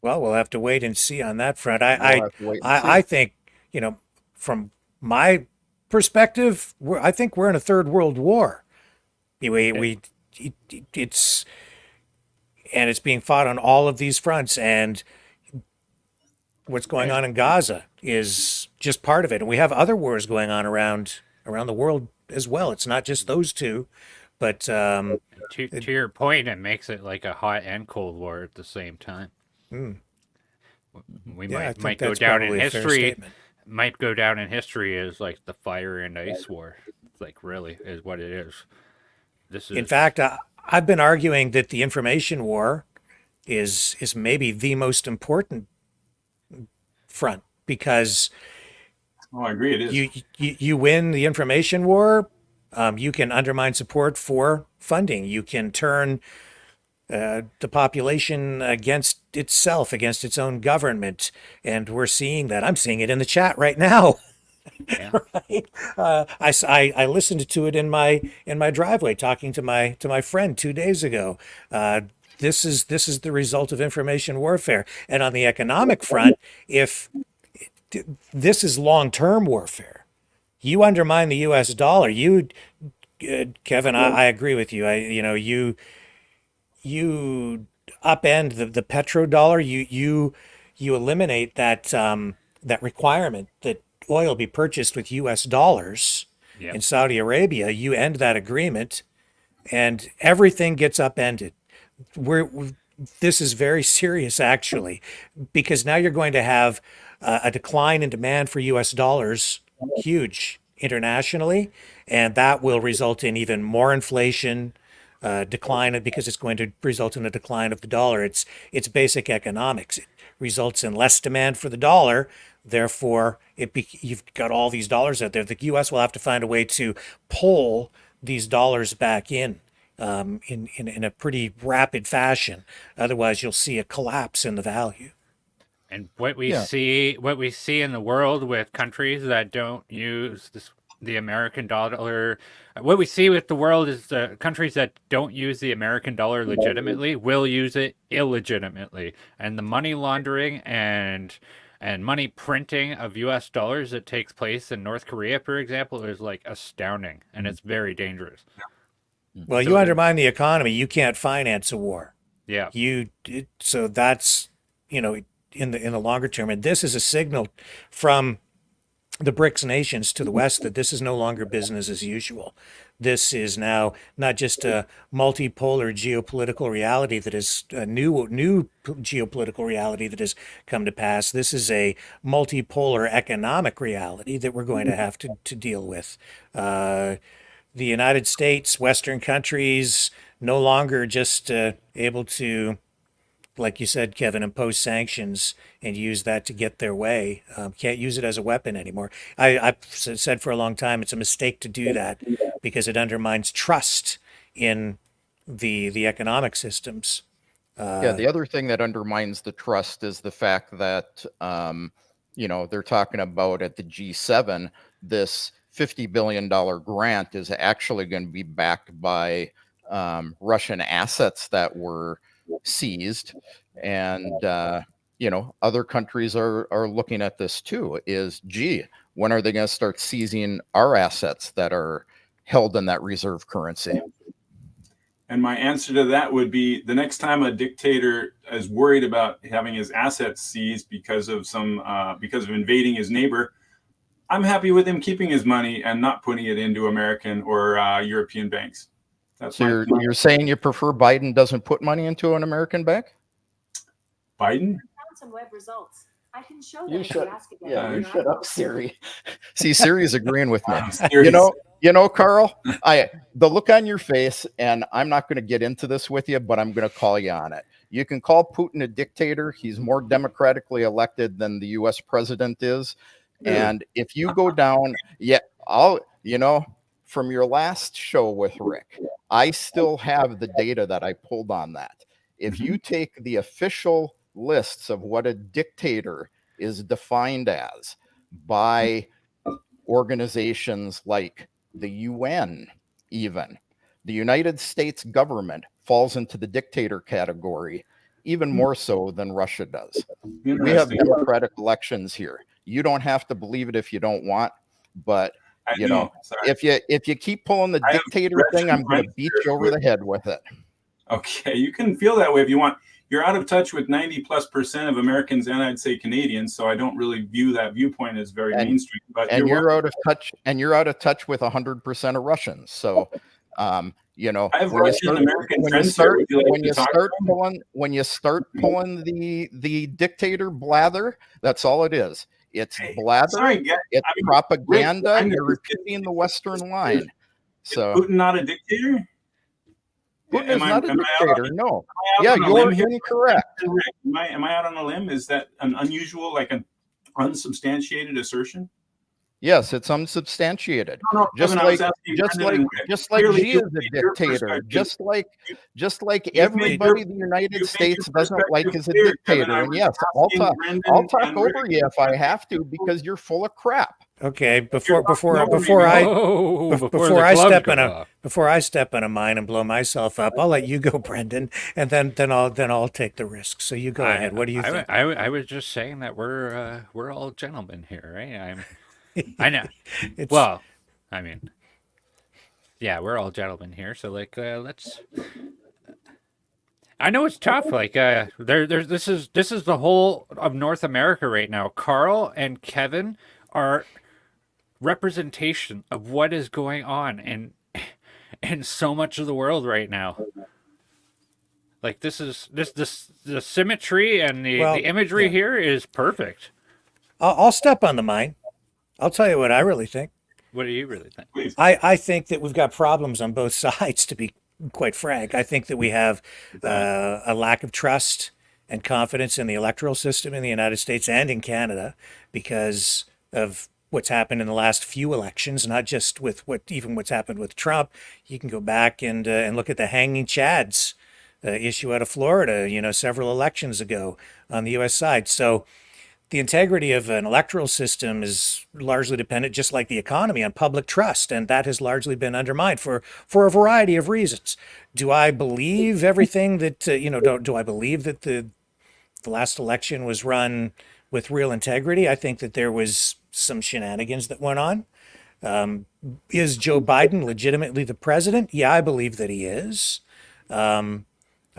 Well, we'll have to wait and see on that front. I think, from my perspective, I think we're in a third world war. It's being fought on all of these fronts, and what's going on in Gaza is just part of it. And we have other wars going on around the world as well. It's not just those two, but to your point, it makes it like a hot and cold war at the same time. We might go down in history. Might go down in history as like the fire and ice war. It's like really is what it is. In fact, I've been arguing that the information war is maybe the most important front, because Oh, I agree. It is. you win the information war, you can undermine support for funding. You can turn the population against itself, against its own government, and we're seeing that. I'm seeing it in the chat right now. Yeah. Right? I listened to it in my driveway, talking to my friend 2 days ago. This is the result of information warfare. And on the economic front, if this is long-term warfare, you undermine the U.S. dollar. Kevin, I agree with you. You upend the petrodollar. You eliminate that requirement that oil be purchased with U.S. dollars Yep. in Saudi Arabia. You end that agreement, and everything gets upended. This is very serious, actually, because now you're going to have a decline in demand for U.S. dollars, huge internationally, and that will result in even more inflation, decline, because it's going to result in a decline of the dollar. It's basic economics. It results in less demand for the dollar. Therefore, you've got all these dollars out there. The U.S. will have to find a way to pull these dollars back in a pretty rapid fashion. Otherwise, you'll see a collapse in the value. And what we Yeah. see in the world with countries that don't use the American dollar, what we see with the world is the countries that don't use the American dollar legitimately will use it illegitimately, and the money laundering and money printing of U.S. dollars that takes place in North Korea, for example, is like astounding, and it's very dangerous. Well, you undermine the economy, you can't finance a war. Yeah. So that's, in the longer term, and this is a signal from the BRICS nations to the West that this is no longer business as usual. This is now not just a multipolar geopolitical reality that is a new geopolitical reality that has come to pass. This is a multipolar economic reality that we're going to have to deal with. The United States, Western countries, no longer just able to, like you said, Kevin, impose sanctions and use that to get their way. Can't use it as a weapon anymore. I've said for a long time it's a mistake to do that because it undermines trust in the economic systems. Yeah, the other thing that undermines the trust is the fact that, they're talking about at the G7, this $50 billion grant is actually going to be backed by Russian assets that were seized. And, other countries are looking at this too, when are they going to start seizing our assets that are held in that reserve currency? And my answer to that would be the next time a dictator is worried about having his assets seized because of invading his neighbor, I'm happy with him keeping his money and not putting it into American or European banks. So you're saying you prefer Biden doesn't put money into an American bank? Biden? I found some web results. I can show them You if shut, you ask again. yeah, you shut up, Siri. See, Siri's agreeing with me. Serious. Carl, the look on your face, and I'm not going to get into this with you, but I'm going to call you on it. You can call Putin a dictator. He's more democratically elected than the U.S. president is. And if you go down, from your last show with Rick, I still have the data that I pulled on that. If you take the official lists of what a dictator is defined as by organizations like the UN, even the United States government falls into the dictator category even more so than Russia does. We have democratic elections here. You don't have to believe it if you don't want, but if you keep pulling the dictator thing, I'm going to beat you over the head with it. Okay, you can feel that way if you want. You're out of touch with 90+% of Americans, and I'd say Canadians. So I don't really view that viewpoint as very mainstream. But you're out of touch, and you're out of touch with 100% of Russians. So, I have Russian American friends. When you start pulling the dictator blather, that's all it is. It's blather. It's propaganda. You're repeating the Western line. So Putin not a dictator? Putin Am is I not a am I out dictator. No. out Yeah, on a you're limb here? incorrect. Am I out on a limb? Is that an unusual, like an unsubstantiated assertion? Yes, it's unsubstantiated. No, Just Kevin, I was like asking just Brendan like and Rick. just like Clearly, G you is a made your dictator. perspective. Just like You've made everybody your in the United you've made States your doesn't like perspective is a clear, Kevin. dictator. I And was yes, asking I'll Brendan talk and over Rick. you if I have to because you're full of crap. Okay, You're talking over me, man. Whoa, before before the I gloves step go in a off. before I step in a mine and blow myself up, I'll let you go, Brendan, and then I'll take the risk. So you go ahead. What do you think? I was just saying that we're all gentlemen here, right? I know. It's Well, I mean, yeah, we're all gentlemen here. So like, let's. I know it's tough. Like, there's this is the whole of North America right now. Carl and Kevin are representation of what is going on in so much of the world right now. Like this the symmetry and well, the imagery yeah. here is perfect. I'll step on the mine. I'll tell you what I really think. What do you really think? Please. I think that we've got problems on both sides, to be quite frank. I think that we have a lack of trust and confidence in the electoral system in the United States and in Canada because of what's happened in the last few elections, not just with what's happened with Trump. You can go back and look at the hanging Chads issue out of Florida, several elections ago on the U.S. side. So the integrity of an electoral system is largely dependent, just like the economy, on public trust, and that has largely been undermined for a variety of reasons. Do I believe everything that Do I believe that the last election was run with real integrity? I think that there was some shenanigans that went on. Is Joe Biden legitimately the president? Yeah, I believe that he is. I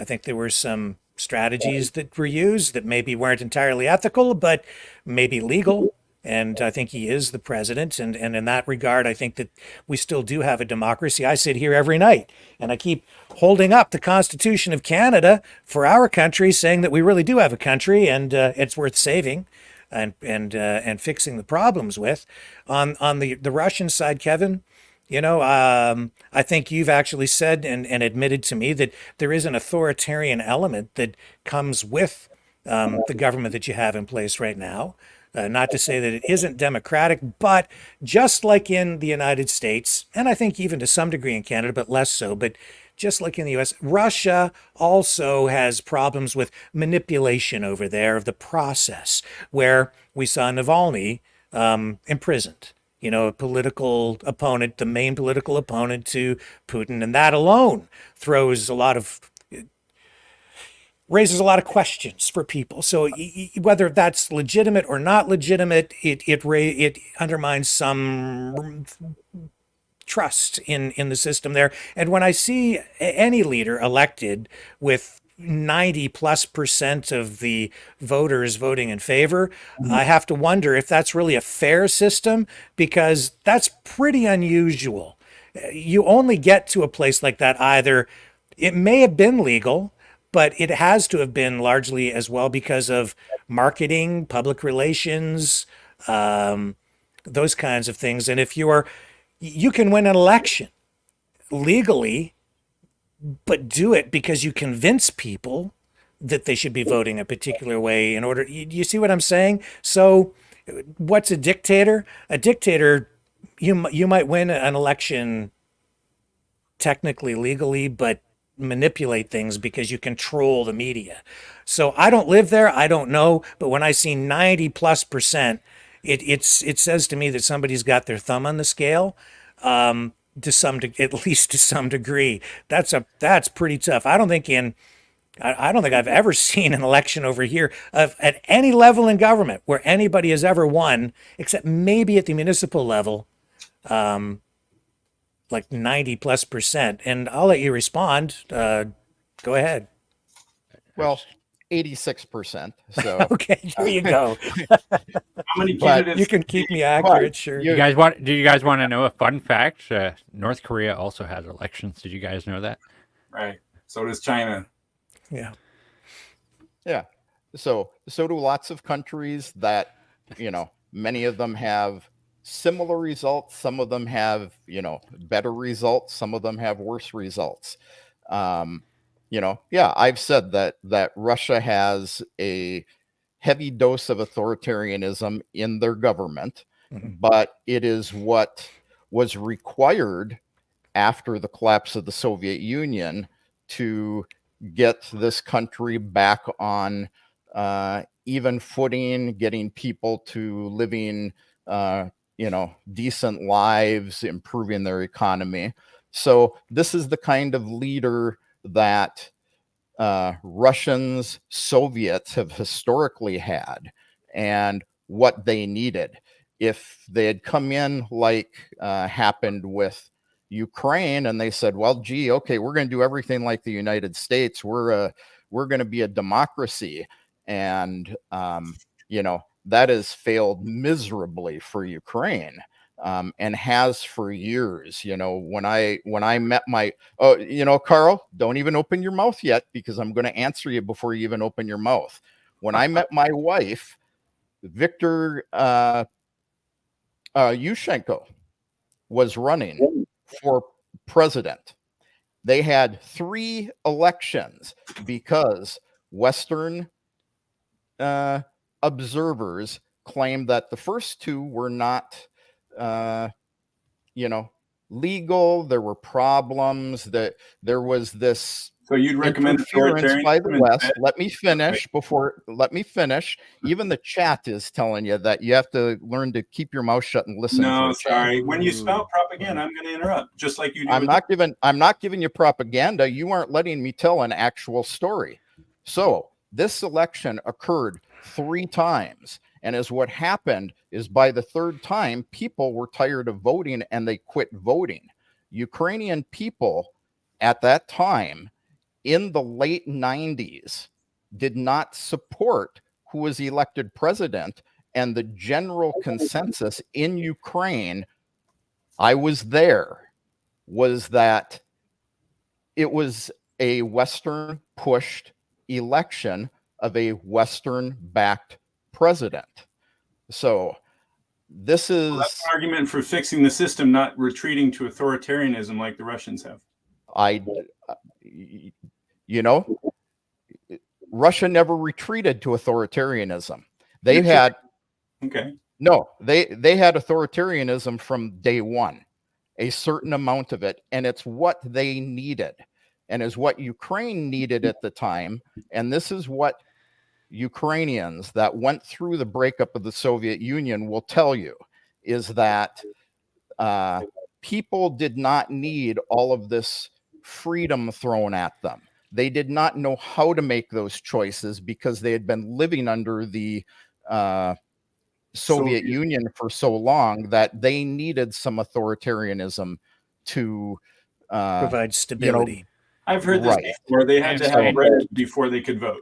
think there were some strategies that were used that maybe weren't entirely ethical, but maybe legal. And I think he is the president. And in that regard, I think that we still do have a democracy. I sit here every night and I keep holding up the Constitution of Canada for our country, saying that we really do have a country and it's worth saving and fixing the problems with. On the Russian side, Kevin, I think you've actually said and admitted to me that there is an authoritarian element that comes with the government that you have in place right now. Not to say that it isn't democratic, but just like in the United States, and I think even to some degree in Canada, but less so, but just like in the US, Russia also has problems with manipulation over there of the process, where we saw Navalny imprisoned. A political opponent, the main political opponent to Putin, and that alone raises a lot of questions for people. So whether that's legitimate or not legitimate, it undermines some trust in the system there. And when I see any leader elected with 90+% of the voters voting in favor, I have to wonder if that's really a fair system, because that's pretty unusual. You only get to a place like that either it may have been legal, but it has to have been largely as well because of marketing, public relations, those kinds of things. And if you can win an election legally, but do it because you convince people that they should be voting a particular way in order. You see what I'm saying? So what's a dictator? A dictator, you might win an election technically legally, but manipulate things because you control the media. So I don't live there. I don't know. But when I see 90+%, it says to me that somebody's got their thumb on the scale. At least to some degree. That's pretty tough. I don't think I've ever seen an election over here at any level in government where anybody has ever won, except maybe at the municipal level, like 90+%. And I'll let you respond. Go ahead. Well, 86%. So Okay, there you go. How many But candidates? You can keep me accurate, sure. Do you guys want to know a fun fact? North Korea also has elections. Did you guys know that? Right. So does China. Yeah. yeah. So do lots of countries that, many of them have similar results. Some of them have, better results. Some of them have worse results. Yeah, I've said that Russia has a heavy dose of authoritarianism in their government, but it is what was required after the collapse of the Soviet Union to get this country back on even footing, getting people to living, decent lives, improving their economy. So this is the kind of leader that Russians, Soviets have historically had, and what they needed. If they had come in like happened with Ukraine, and they said, "Well, gee, okay, we're going to do everything like the United States. We're going to be a democracy," and that has failed miserably for Ukraine. And has for years. When I met my Carl, don't even open your mouth yet, because I'm going to answer you before you even open your mouth. When I met my wife, Viktor Yushchenko was running for president. They had 3 elections because Western observers claimed that the first 2 were not legal. There were problems, that there was this So you'd recommend interference by the authoritarianism West. instead? Let me finish. Even the chat is telling you that you have to learn to keep your mouth shut and listen to No, the chat. sorry. When you spout propaganda, I'm going to interrupt, just like you do. I'm not giving you propaganda. You aren't letting me tell an actual story. So this election occurred 3 times. And as what happened is, by the 3rd time, people were tired of voting and they quit voting. Ukrainian people at that time, in the late 90s, did not support who was elected president. And the general consensus in Ukraine, I was there, was that it was a Western pushed election of a Western backed president. So this is, That's an argument for fixing the system, not retreating to authoritarianism like the Russians have. Russia never retreated to authoritarianism. They You're had okay. No, they had authoritarianism from day one, a certain amount of it, and it's what they needed, and is what Ukraine needed at the time. And this is what Ukrainians that went through the breakup of the Soviet Union will tell you, is that people did not need all of this freedom thrown at them. They did not know how to make those choices because they had been living under the Soviet Union for so long that they needed some authoritarianism to Provide stability. I've heard this right. before. They had to have And- bread before they could vote.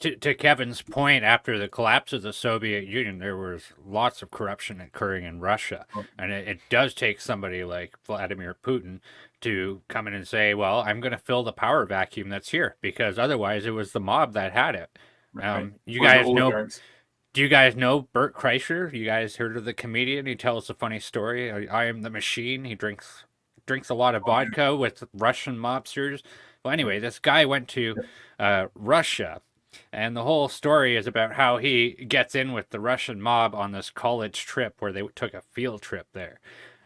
To Kevin's point, after the collapse of the Soviet Union, there was lots of corruption occurring in Russia. And it does take somebody like Vladimir Putin to come in and say, well, I'm going to fill the power vacuum that's here, because otherwise it was the mob that had it. Right. You Or the guys know, oligarchs. do you guys know Bert Kreischer? You guys heard of the comedian? He tells a funny story. I am the machine. He drinks a lot of vodka with Russian mobsters. Well, anyway, this guy went to Russia. And the whole story is about how he gets in with the Russian mob on this college trip where they took a field trip there.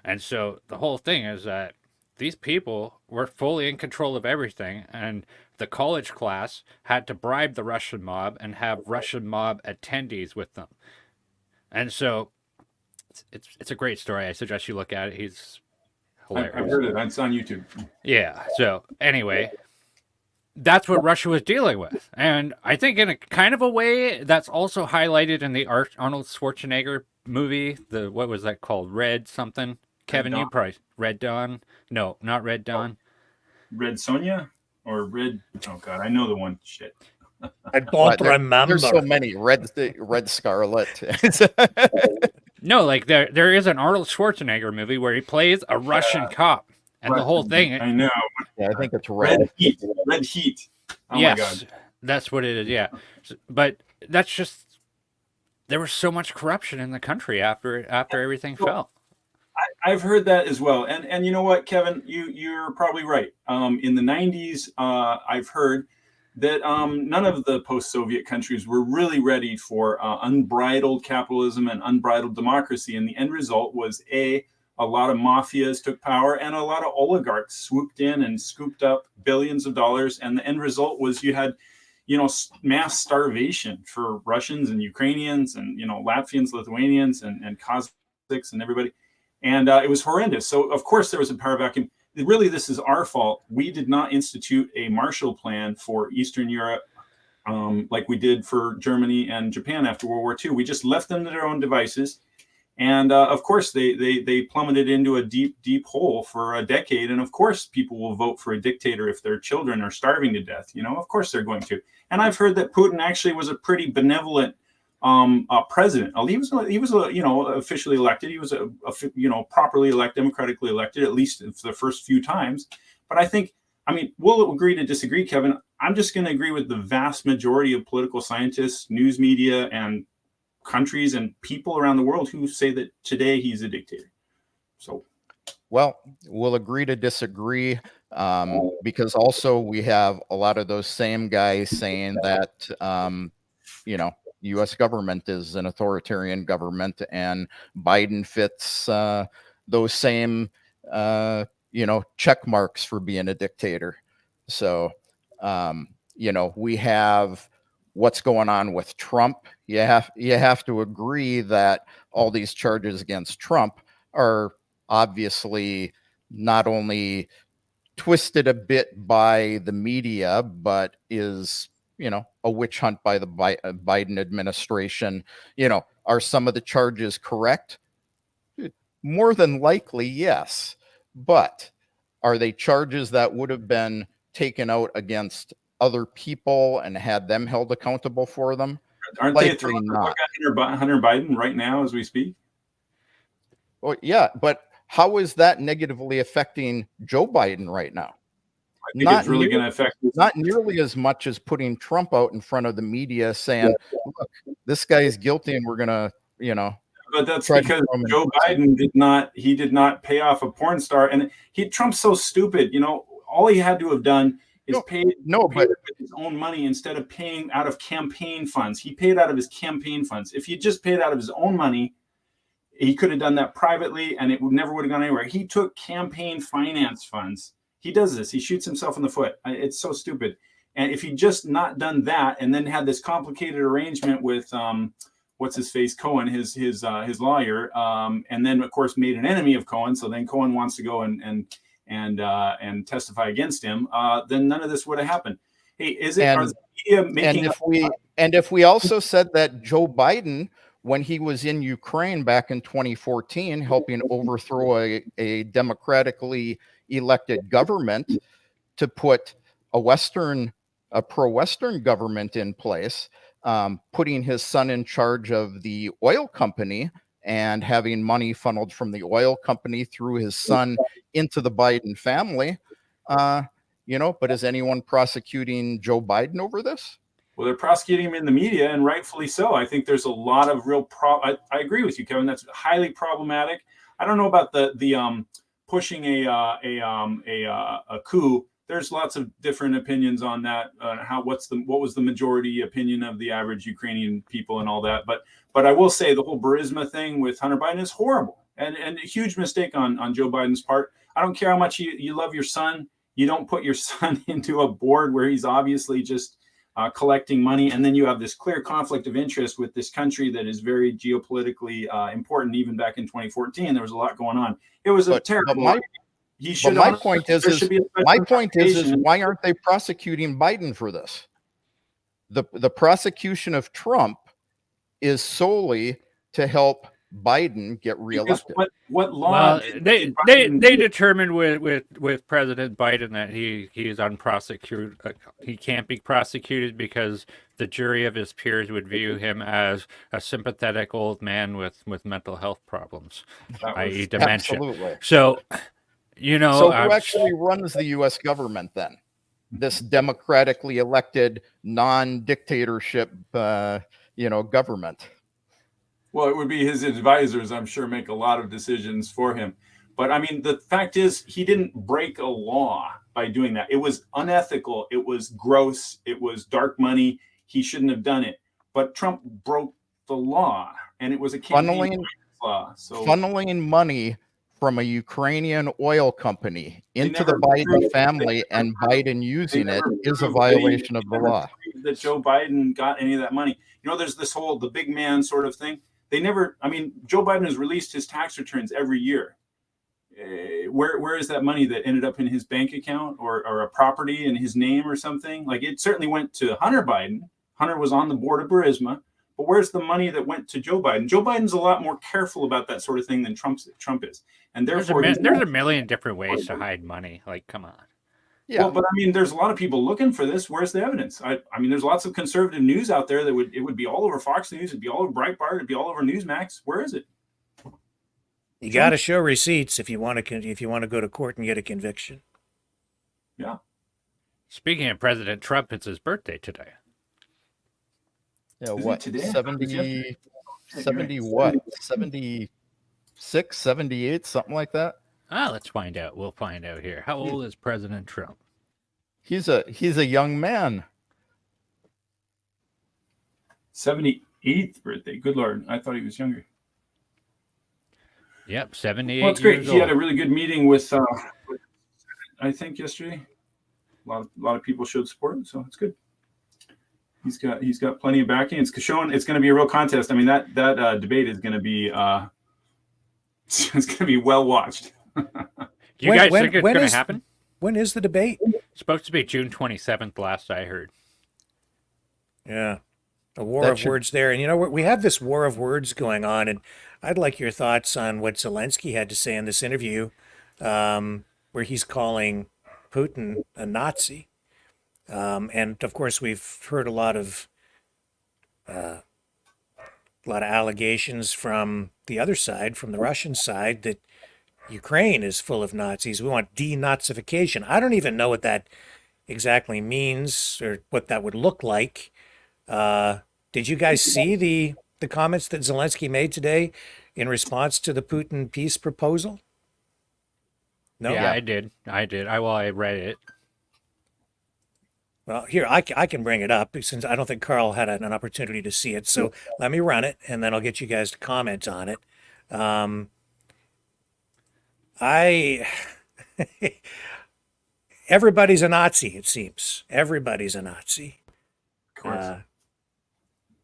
And so the whole thing is that these people were fully in control of everything. And the college class had to bribe the Russian mob and have Russian mob attendees with them. And so it's a great story. I suggest you look at it. He's hilarious. I've heard it. It's on YouTube. Yeah. So anyway, that's what Russia was dealing with. And I think in a kind of a way that's also highlighted in the Arnold Schwarzenegger movie. What was that called? Red something? Kevin, you probably Red Dawn? No, not Red Dawn. Red Sonja or Red? Oh God, I know the one. Shit. I don't remember. There's so many. Red Scarlet. No, like there is an Arnold Schwarzenegger movie where he plays a Russian cop. And the whole thing. I know. Yeah, I think it's Red Heat. Red Heat. Oh yes, my God. That's what it is. Yeah, but that's just, there was so much corruption in the country after everything fell. I've heard that as well. And you know what, Kevin, you're probably right. In the 90s, I've heard that none of the post-Soviet countries were really ready for unbridled capitalism and unbridled democracy. And the end result was a lot of mafias took power and a lot of oligarchs swooped in and scooped up billions of dollars. And the end result was you had, mass starvation for Russians and Ukrainians and, Latvians, Lithuanians and Kazakhs and everybody. And it was horrendous. So, of course, there was a power vacuum. Really, this is our fault. We did not institute a Marshall Plan for Eastern Europe like we did for Germany and Japan after World War II. We just left them to their own devices. And of course, they plummeted into a deep, deep hole for a decade. And of course, people will vote for a dictator if their children are starving to death. Of course they're going to. And I've heard that Putin actually was a pretty benevolent president. He was officially elected. He was properly elected, democratically elected, at least for the first few times. But we'll agree to disagree, Kevin. I'm just going to agree with the vast majority of political scientists, news media, and countries and people around the world who say that today he's a dictator. So, well, we'll agree to disagree, because also we have a lot of those same guys saying that, U.S. government is an authoritarian government, and Biden fits those same, check marks for being a dictator. So, we have what's going on with Trump. You have to agree that all these charges against Trump are obviously not only twisted a bit by the media, but is, a witch hunt by the Biden administration. Are some of the charges correct? More than likely, yes. But are they charges that would have been taken out against other people and had them held accountable for them? Aren't they throwing not Hunter Biden right now as we speak? Well, yeah, but how is that negatively affecting Joe Biden right now? I think it's really going to affect not nearly as much as putting Trump out in front of the media saying, "Look, this guy is guilty, and we're gonna, But that's because Joe Biden did not pay off a porn star, and Trump's so stupid. All he had to have done is paid with his own money instead of paying out of campaign funds. He paid out of his campaign funds. If he just paid out of his own money, he could have done that privately, and it never would have gone anywhere. He took campaign finance funds. He does this. He shoots himself in the foot. It's so stupid. And if he just not done that, and then had this complicated arrangement with what's his face, Cohen, his lawyer, and then of course made an enemy of Cohen. So then Cohen wants to go and testify against him. Then none of this would have happened. Hey, are the media making? If we also said that Joe Biden, when he was in Ukraine back in 2014, helping overthrow a democratically elected government to put a pro-Western government in place, putting his son in charge of the oil company and having money funneled from the oil company through his son into the Biden family. But is anyone prosecuting Joe Biden over this? Well, they're prosecuting him in the media, and rightfully so. I think there's a lot of real I agree with you, Kevin. That's highly problematic. I don't know about the pushing a coup. There's lots of different opinions on that. What was the majority opinion of the average Ukrainian people and all that. But I will say the whole Burisma thing with Hunter Biden is horrible and a huge mistake on Joe Biden's part. I don't care how much you love your son. You don't put your son into a board where he's obviously just collecting money, and then you have this clear conflict of interest with this country that is very geopolitically important. Even back in 2014, there was a lot going on. It was a terrible. My point is, why aren't they prosecuting Biden for this? The prosecution of Trump is solely to help Biden get reelected. What law? Well, they determined with President Biden that he is unprosecuted. He can't be prosecuted because the jury of his peers would view him as a sympathetic old man with mental health problems, i.e., dementia. Absolutely. So, So who actually runs the U.S. government then? This democratically elected, non-dictatorship, government. Well, it would be his advisors, I'm sure, make a lot of decisions for him. But I mean, the fact is, he didn't break a law by doing that. It was unethical. It was gross. It was dark money. He shouldn't have done it. But Trump broke the law, and it was a campaign law. So funneling money from a Ukrainian oil company into the never Biden proved- family and Biden they using it never is a proved violation they of the never law. proved that Joe Biden got any of that money. You know, there's this whole the big man sort of thing. They never. I mean, Joe Biden has released his tax returns every year. Where is that money that ended up in his bank account or a property in his name or something? Like, it certainly went to Hunter Biden. Hunter was on the board of Burisma. But where's the money that went to Joe Biden? Joe Biden's a lot more careful about that sort of thing than Trump is. And therefore, there's a million different ways to hide money. Like, come on. Yeah. Well, but I mean, there's a lot of people looking for this. Where's the evidence? I mean, there's lots of conservative news out there that would be all over Fox News. It'd be all over Breitbart. It'd be all over Newsmax. Where is it? You got to show receipts if you want to go to court and get a conviction. Yeah. Speaking of President Trump, it's his birthday today. Yeah, Is it what? today? 70 what? 76, 78, something like that? Let's find out. We'll find out here. How old is President Trump? He's a young man. 78th birthday. Good Lord. I thought he was younger. Yep, 78 Well, it's great. years He had a old. really good meeting with I think yesterday. A lot of people showed support, so it's good. He's got plenty of backing. It's going to be a real contest. I mean, that debate is going to be it's going to be well watched. Do you guys think it's going to is- happen? When is the debate? It's supposed to be June 27th, last I heard. Yeah. A war of words there. And, you know, we have this war of words going on, and I'd like your thoughts on what Zelensky had to say in this interview, where he's calling Putin a Nazi. And, of course, we've heard a lot of allegations from the other side, from the Russian side, that Ukraine is full of Nazis. We want denazification. I don't even know what that exactly means or what that would look like. Did you guys see the comments that Zelensky made today in response to the Putin peace proposal? No? Yeah, I did. I read it. Well, here, I can bring it up since I don't think Carl had an opportunity to see it. So let me run it, and then I'll get you guys to comment on it. Everybody's a Nazi, it seems. Everybody's a Nazi. Of course.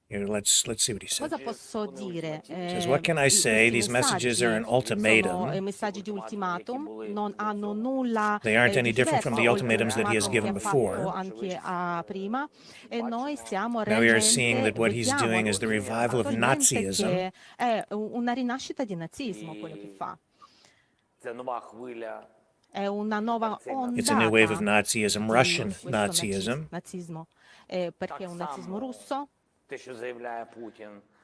Here, let's see what he said. Cosa posso dire? Says, what can I say? These messages are an ultimatum. Sono messaggi di ultimatum, non hanno nulla They aren't any different from the diverso ultimatums that he has given che ha fatto before. anche prima, e noi stiamo Now we are realmente seeing that what he's vediamo doing is the revival of attualmente Nazism. che è una rinascita di nazismo quello che fa. È una nuova It's a new wave of ondata Nazism, di Russian questo Nazism. nazismo, perché è un nazismo russo.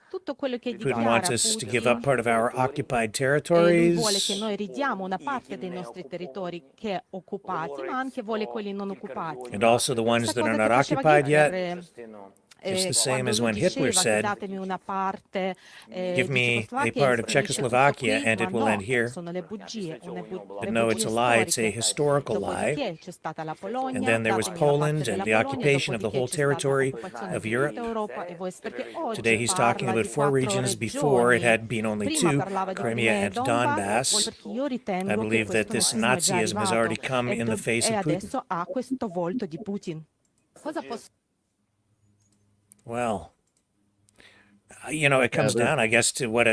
Tutto quello che Putin dichiara wants us to give up Putin, part of our occupied lui vuole che territories. noi ridiamo una parte dei nostri territori che è occupati, ma anche vuole quelli non occupati. And also the ones Questa that are cosa not che faceva occupied Hitler, yet. It's the same quando as lui when Hitler diceva che said, datemi una parte give di me a Cecoslovacchia, part of finisce Czechoslovakia tutto qui, and it ma will no, end here. sono le bugie, But le no, it's a bugie lie. It's a storiche. historical lie. Dopodiché c'è stata la Polonia, And then there was datemi una parte Poland della and the Polonia, occupation of the dopodiché whole c'è stata territory l'occupazione of di Europe. tutta Europa, e perché oggi Today he's talking parla about di four 4 regions. Before it regioni. had been only Prima two, parlava di Crimea Crimea e and Donbass, Donbass. perché io I ritengo che believe that questo this nazismo è già Nazism has already arrivato come in the face e of Putin. adesso ha questo volto di Putin. Cosa posso Well, you know, it comes down, I guess, to what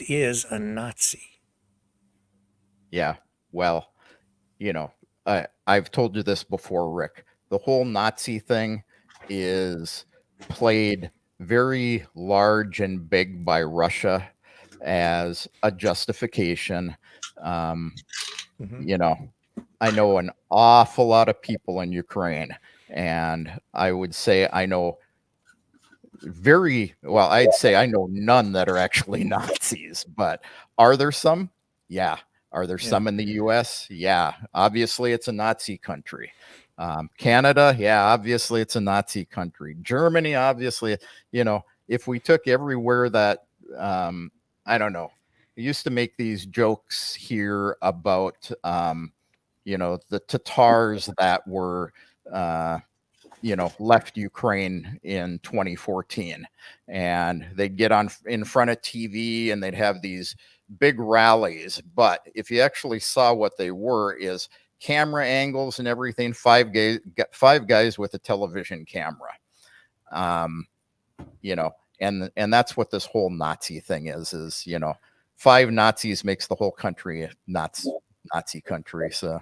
is a Nazi? Yeah. Well, you know, I've told you this before, Rick. The whole Nazi thing is played very large and big by Russia as a justification. You know, I know an awful lot of people in Ukraine, and I would say I know I'd say I know none that are actually Nazis, but are there some? Yeah. Are there some in the US? Yeah. Obviously, it's a Nazi country. Canada, yeah, obviously it's a Nazi country. Germany, obviously, you know, if we took everywhere that, I don't know, used to make these jokes here about, the Tatars that were, left Ukraine in 2014, and they'd get on in front of TV and they'd have these big rallies. But if you actually saw what they were, is camera angles and everything, five guys with a television camera. And that's what this whole Nazi thing is, 5 Nazis makes the whole country a Nazi country. So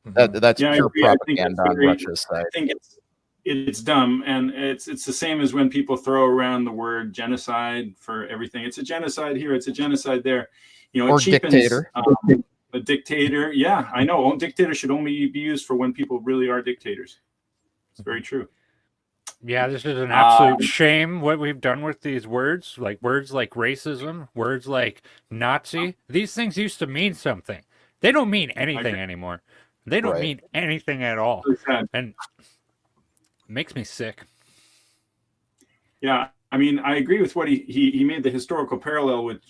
that's pure propaganda on Russia's side. I think it's dumb, and it's the same as when people throw around the word genocide for everything. It's a genocide here, it's a genocide there. Or dictator. A dictator. Yeah, I know. Dictator should only be used for when people really are dictators. It's very true. Yeah, this is an absolute shame what we've done with these words like racism, words like Nazi. These things used to mean something. They don't mean anything anymore. They don't mean anything at all. And it makes me sick. Yeah, I mean, I agree with what he made the historical parallel with,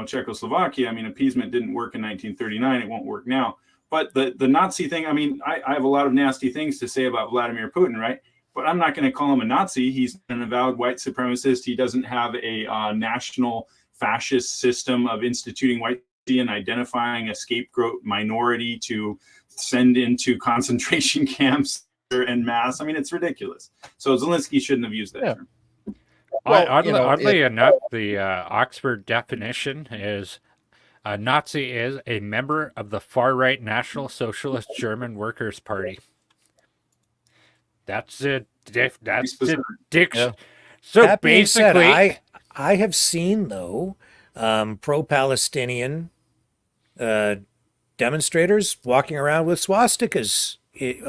Czechoslovakia. I mean, appeasement didn't work in 1939. It won't work now. But the Nazi thing, I mean, I have a lot of nasty things to say about Vladimir Putin, right? But I'm not going to call him a Nazi. He's an avowed white supremacist. He doesn't have a national fascist system of instituting white and identifying a scapegoat minority to send into concentration camps en masse. I mean, it's ridiculous. So Zelensky shouldn't have used that term. Well, oddly enough, the Oxford definition is a Nazi is a member of the far-right National Socialist German Workers' Party. That's it. That's the diction. So that basically, said, I have seen though pro-Palestinian demonstrators walking around with swastikas,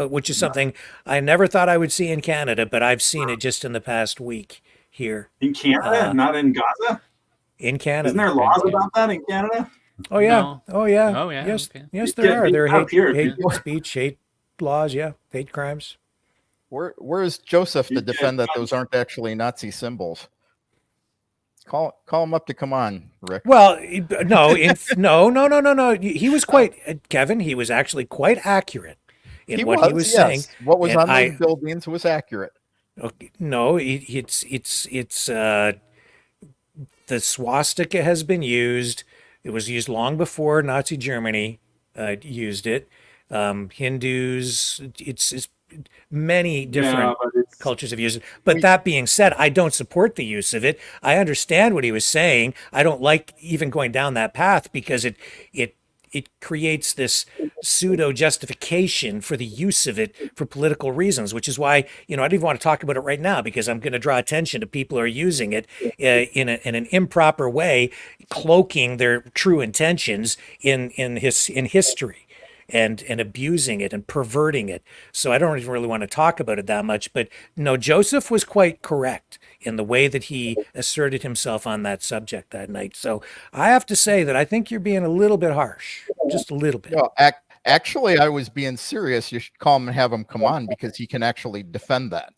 which is something I never thought I would see in Canada, but I've seen it just in the past week here. In Canada, not in Gaza? In Canada. Isn't there laws about that in Canada? Oh, yeah. No. Oh, yeah. Oh, yeah. Yes, Okay. yes, there are. There are hate Yeah. speech, hate laws, hate crimes. Where is Joseph to defend that those aren't actually Nazi symbols? Call him up to come on, Rick. Well, no. He was quite, Kevin, he was actually quite accurate in what he was saying. What was on those buildings was accurate. Okay, no, it's the swastika has been used. It was used long before Nazi Germany used it. Hindus, it's many different cultures have used it. But that being said, I don't support the use of it. I understand what he was saying. I don't like even going down that path because it creates this pseudo justification for the use of it for political reasons, which is why, I don't even want to talk about it right now because I'm going to draw attention to people who are using it in an improper way, cloaking their true intentions in history. And abusing it and perverting it. So I don't even really want to talk about it that much. But no, Joseph was quite correct in the way that he asserted himself on that subject that night. So I have to say that I think you're being a little bit harsh, just a little bit. Well, actually, I was being serious. You should call him and have him come on because he can actually defend that.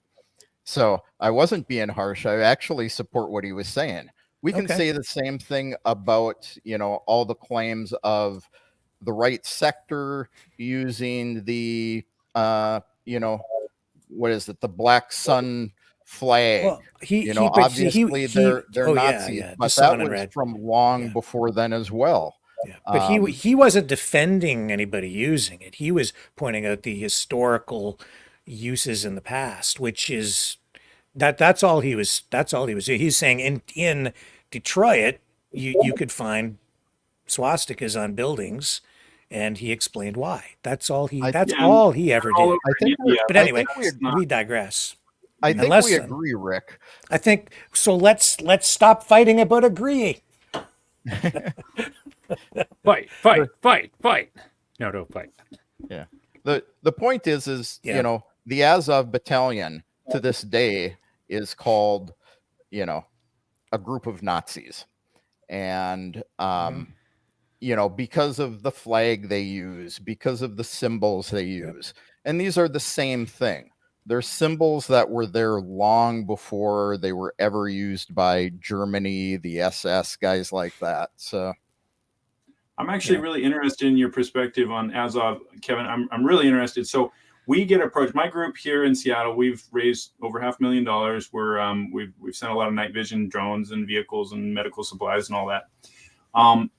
So I wasn't being harsh. I actually support what he was saying. We can say the same thing about, all the claims of the right sector using the what is it, the Black Sun flag. Well, obviously they're Nazis, but that was red from long before then as well. Yeah. But he wasn't defending anybody using it. He was pointing out the historical uses in the past, which is that's all he was doing. He's saying in Detroit you could find swastikas on buildings, and he explained why. That's all he ever did. But anyway, we digress. I think we agree, Rick. I think so. Let's stop fighting about agreeing. Fight. No, don't fight. Yeah. The point is the Azov battalion to this day is called, a group of Nazis. And because of the flag they use, because of the symbols they use. And these are the same thing. they're symbols that were there long before they were ever used by Germany, the SS, guys like that. So I'm actually really interested in your perspective on Azov, Kevin. I'm really interested. So we get approached. My group here in Seattle, we've raised over $500,000. We've sent a lot of night vision drones and vehicles and medical supplies and all that.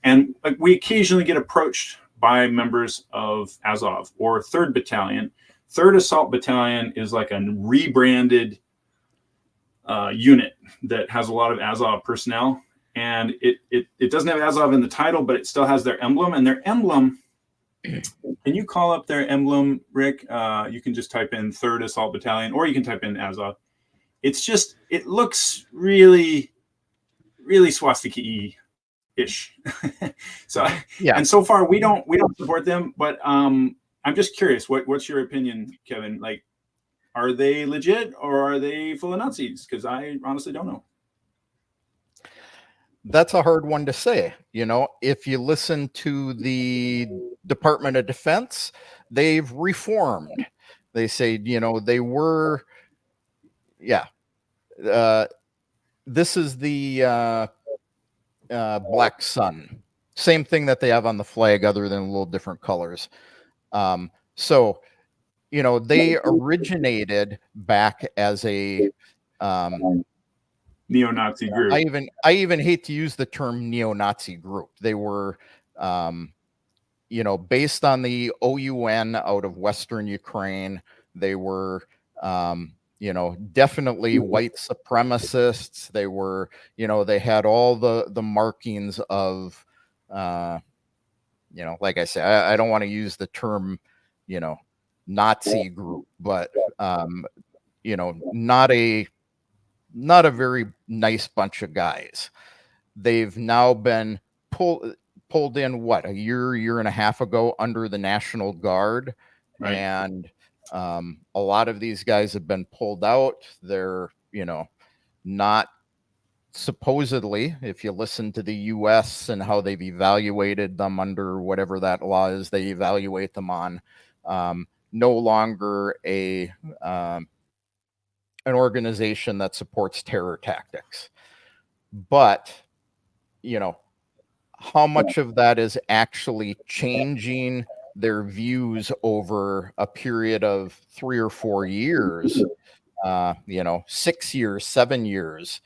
And we occasionally get approached by members of Azov or 3rd Battalion. 3rd Assault Battalion is like a rebranded unit that has a lot of Azov personnel. And it doesn't have Azov in the title, but it still has their emblem. And their emblem, can you call up their emblem, Rick? You can just type in 3rd Assault Battalion, or you can type in Azov. It's just, it looks really, really swastika-ish. So, yeah, and so far we don't support them, but I'm just curious, what's your opinion, Kevin? Like, are they legit or are they full of Nazis? Because I honestly don't know. that's a hard one to say. You know, if you listen to the Department of Defense, they've reformed. They say, you know, they were, this is the black sun. Same thing that they have on the flag, other than a little different colors. So, you know, they originated back as a neo-Nazi group. I even hate to use the term neo-Nazi group. They were, you know, based on the OUN out of Western Ukraine. They were, you know, definitely white supremacists. They were, you know, they had all the markings of, you know, like I said, I don't want to use the term, you know, Nazi group, but, you know, not a very nice bunch of guys. They've now been pulled in a year and a half ago under the National Guard. Right. And a lot of these guys have been pulled out. They're, you know, not supposedly, if you listen to the US and how they've evaluated them under whatever that law is, they evaluate them on, no longer an organization that supports terror tactics. But, you know, how much of that is actually changing their views over a period of 3 or 4 years, you know, 6 years, 7 years,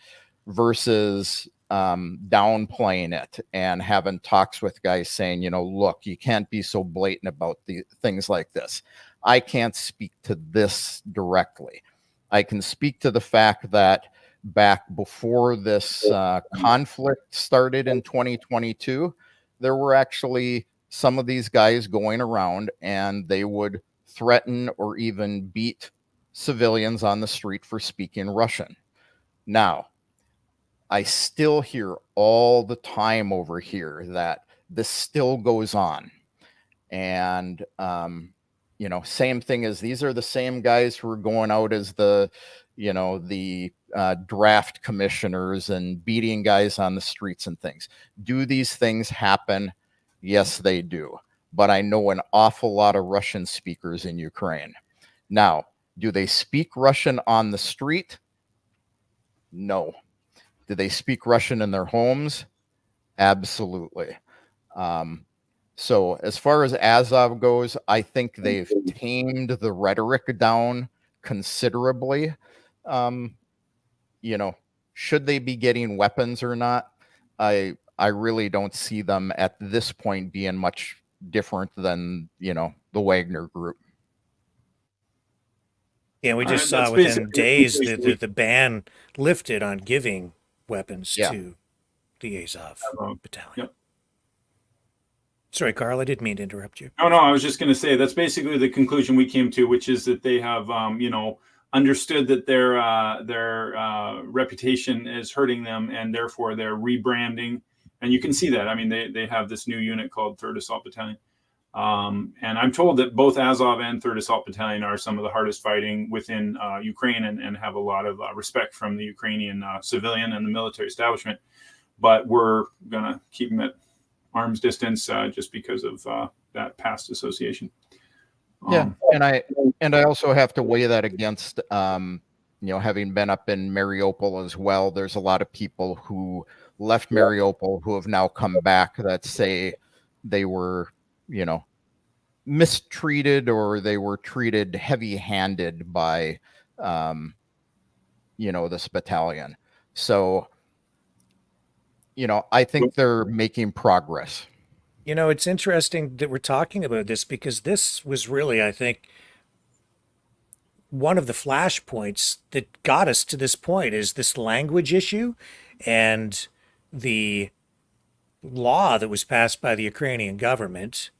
versus downplaying it and having talks with guys saying, you know, look, you can't be so blatant about the things like this. I can't speak to this directly. I can speak to the fact that back before this conflict started in 2022, there were actually some of these guys going around and they would threaten or even beat civilians on the street for speaking Russian. Now, I still hear all the time over here that this still goes on. And, you know, same thing as these are the same guys who are going out as the, you know, the draft commissioners and beating guys on the streets and things. Do these things happen? Yes, they do. But I know an awful lot of Russian speakers in Ukraine. Now, do they speak Russian on the street? No. Do they speak Russian in their homes? Absolutely. So as far as Azov goes, I think they've tamed the rhetoric down considerably. You know, should they be getting weapons or not? I really don't see them at this point being much different than, you know, the Wagner group. Yeah, we just That's saw within basically- days the ban lifted on giving weapons Yeah. to the Azov battalion. Yep. Sorry, Carl, I didn't mean to interrupt you. No, I was just going to say that's basically the conclusion we came to, which is that they have, you know, understood that their reputation is hurting them, and therefore they're rebranding. And you can see that. I mean, they have this new unit called 3rd Assault Battalion. And I'm told that both Azov and 3rd Assault Battalion are some of the hardest fighting within Ukraine, and have a lot of respect from the Ukrainian civilian and the military establishment. But we're going to keep them at arm's distance just because of that past association. Yeah, Um, and I also have to weigh that against having been up in Mariupol as well. There's a lot of people who left Mariupol who have now come back that say they were, mistreated or they were treated heavy-handed by this battalion. So, I think they're making progress. It's interesting that we're talking about this because this was really, I think, one of the flashpoints that got us to this point is this language issue and the law that was passed by the Ukrainian government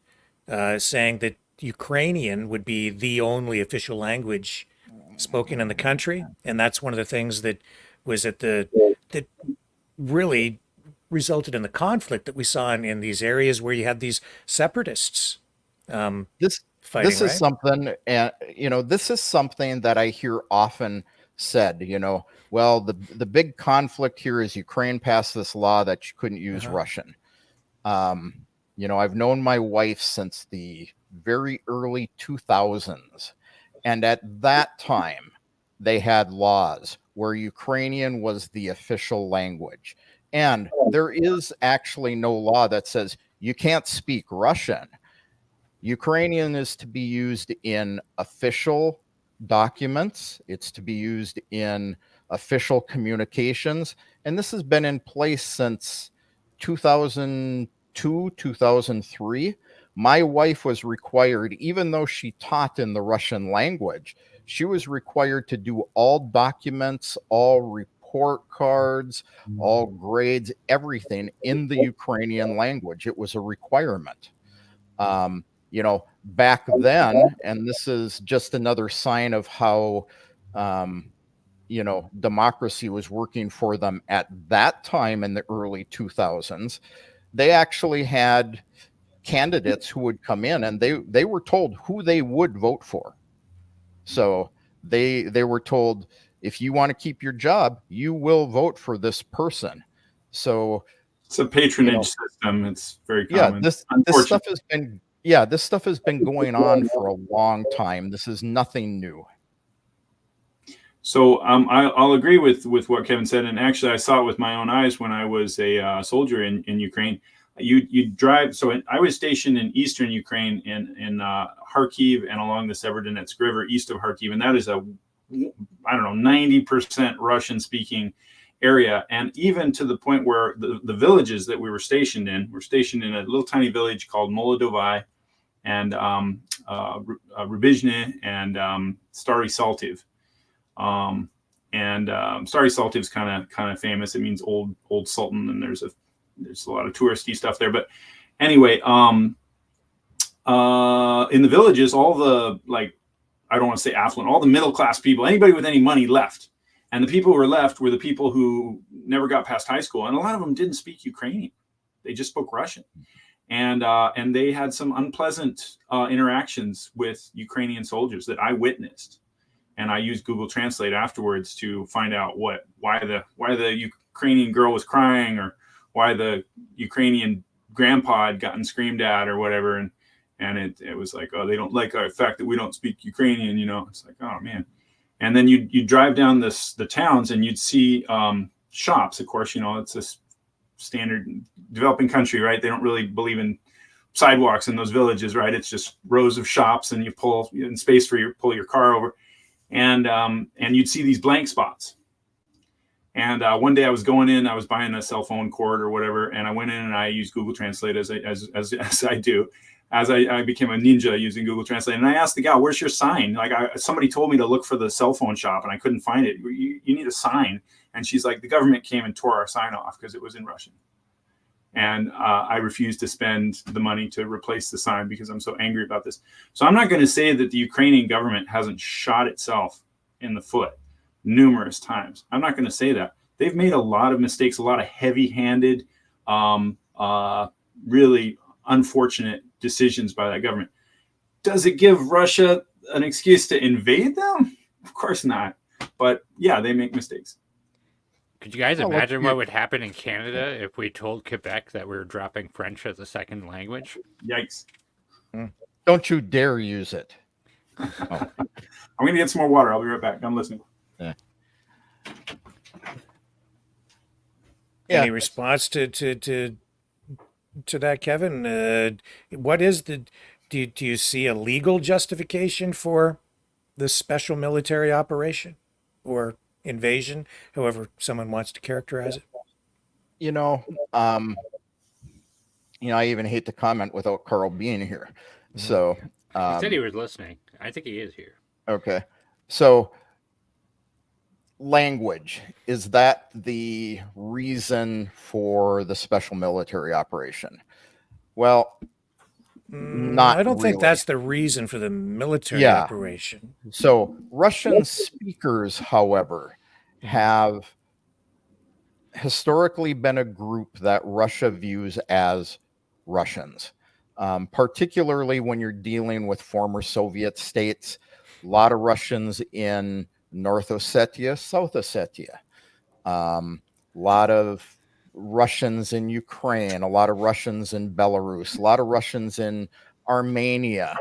saying that Ukrainian would be the only official language spoken in the country. And that's one of the things that was that really resulted in the conflict that we saw in these areas where you had these separatists This fighting, this is right? something, and this is something that I hear often said. Well, the big conflict here is Ukraine passed this law that you couldn't use Uh-huh. Russian. I've known my wife since the very early 2000s, and at that time they had laws where Ukrainian was the official language, and there is actually no law that says you can't speak Russian. Ukrainian is to be used in official documents. It's to be used in official communications. And this has been in place since 2002, 2003. My wife was required, even though she taught in the Russian language, she was required to do all documents, all report cards, all grades, everything in the Ukrainian language. It was a requirement. Back then, and this is just another sign of how, democracy was working for them at that time in the early 2000s, they actually had candidates who would come in and they were told who they would vote for. So they were told, if you want to keep your job, you will vote for this person. So it's a patronage system. It's very yeah, common. this stuff has been going on for a long time. This is nothing new. So I'll agree with what Kevin said, and actually I saw it with my own eyes when I was a soldier in Ukraine. You drive. So I was stationed in eastern Ukraine in Kharkiv and along the Severodonetsk River east of Kharkiv, and that is 90% Russian speaking area, and even to the point where the villages that we were stationed in a little tiny village called Molodovai and Rubizhny and Stary Saltiv. Stary Saltiv is kind of famous. It means old sultan, and there's a lot of touristy stuff there. But anyway, in the villages, all the I don't want to say affluent, all the middle class people, anybody with any money left. And the people who were left were the people who never got past high school. And a lot of them didn't speak Ukrainian. They just spoke Russian. And they had some unpleasant interactions with Ukrainian soldiers that I witnessed. And I used Google Translate afterwards to find out why the Ukrainian girl was crying, or why the Ukrainian grandpa had gotten screamed at or whatever. And it was like, oh, they don't like the fact that we don't speak Ukrainian, It's like, oh man. And then you drive down the towns and you'd see shops. Of course, it's a standard developing country, right? They don't really believe in sidewalks in those villages, right? It's just rows of shops, and you pull in space pull your car over, and you'd see these blank spots. And one day I was going in, I was buying a cell phone cord or whatever, and I went in and I used Google Translate as I do. As I became a ninja using Google Translate. And I asked the gal, where's your sign? Somebody told me to look for the cell phone shop and I couldn't find it. You need a sign. And she's like, the government came and tore our sign off because it was in Russian. And I refused to spend the money to replace the sign because I'm so angry about this. So I'm not going to say that the Ukrainian government hasn't shot itself in the foot numerous times. I'm not going to say that. They've made a lot of mistakes, a lot of heavy-handed, really unfortunate decisions by that government. Does it give Russia an excuse to invade them? Of course not. But yeah, they make mistakes. Could you guys imagine what would happen in Canada if we told Quebec that we were dropping French as a second language? Yikes. Don't you dare use it. I'm going to get some more water. I'll be right back. I'm listening. Any response to that, Kevin? What is the do you see a legal justification for this special military operation or invasion, however someone wants to characterize it? You know, I even hate to comment without Carl being here. So He said he was listening. I think he is here. okay. So language, is that the reason for the special military operation? Well, not I don't think really. that's the reason for the military Yeah. operation. So Russian speakers, however, have historically been a group that Russia views as Russians, particularly when you're dealing with former Soviet states. A lot of Russians in North Ossetia, South Ossetia, a lot of Russians in Ukraine, a lot of Russians in Belarus, a lot of Russians in Armenia.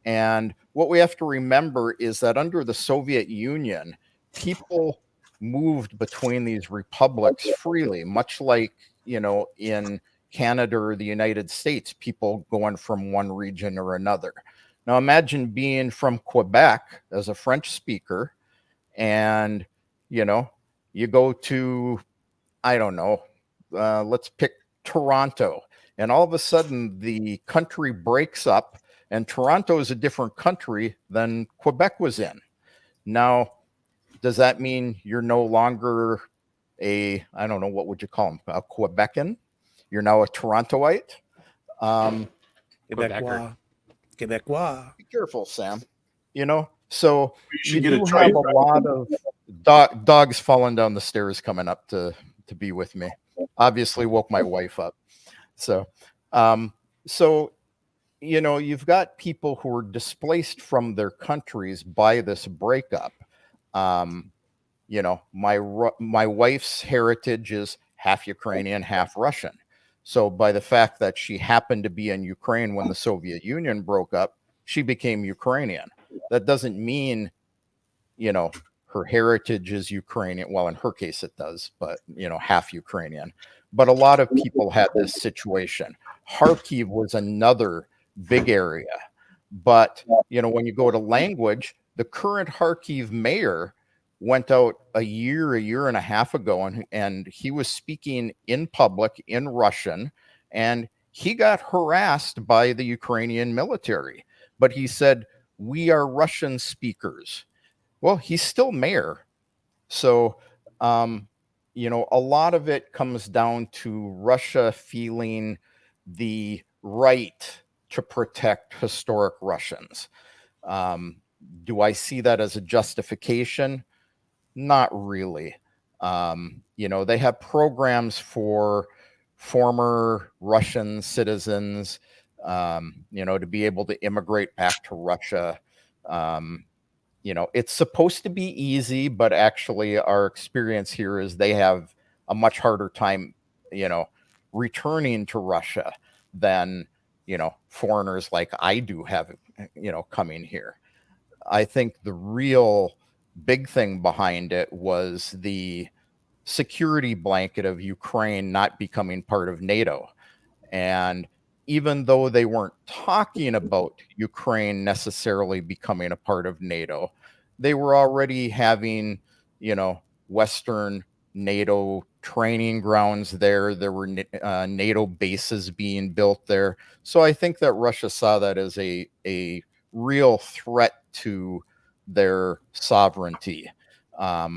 And what we have to remember is that under the Soviet Union, people moved between these republics freely, much like, in Canada or the United States, people going from one region or another. Now imagine being from Quebec as a French speaker and, you go to, I don't know, let's pick Toronto. And all of a sudden the country breaks up and Toronto is a different country than Quebec was in. Now, does that mean you're no longer I don't know, what would you call them? A Quebecan? You're now a Torontoite? Quebecois. Quebecois. Be careful, Sam. So should you get a do trade, have a lot of dogs falling down the stairs coming up to be with me. Obviously woke my wife up. So, you've got people who are displaced from their countries by this breakup. My wife's heritage is half Ukrainian, half Russian. So by the fact that she happened to be in Ukraine when the Soviet Union broke up, she became Ukrainian. That doesn't mean, her heritage is Ukrainian. Well, in her case it does, but, half Ukrainian. But a lot of people had this situation. Kharkiv was another big area. But, when you go to language, the current Kharkiv mayor went out a year and a half ago, and he was speaking in public in Russian, and he got harassed by the Ukrainian military. But he said, "We are Russian speakers." Well, he's still mayor. So, a lot of it comes down to Russia feeling the right to protect historic Russians. Do I see that as a justification? Not really. They have programs for former Russian citizens, to be able to immigrate back to Russia. It's supposed to be easy, but actually our experience here is they have a much harder time, returning to Russia than, foreigners like I do have, coming here. I think the real big thing behind it was the security blanket of Ukraine not becoming part of NATO. And even though they weren't talking about Ukraine necessarily becoming a part of NATO, they were already having, Western NATO training grounds there. There were NATO bases being built there. So I think that Russia saw that as a real threat to their sovereignty. A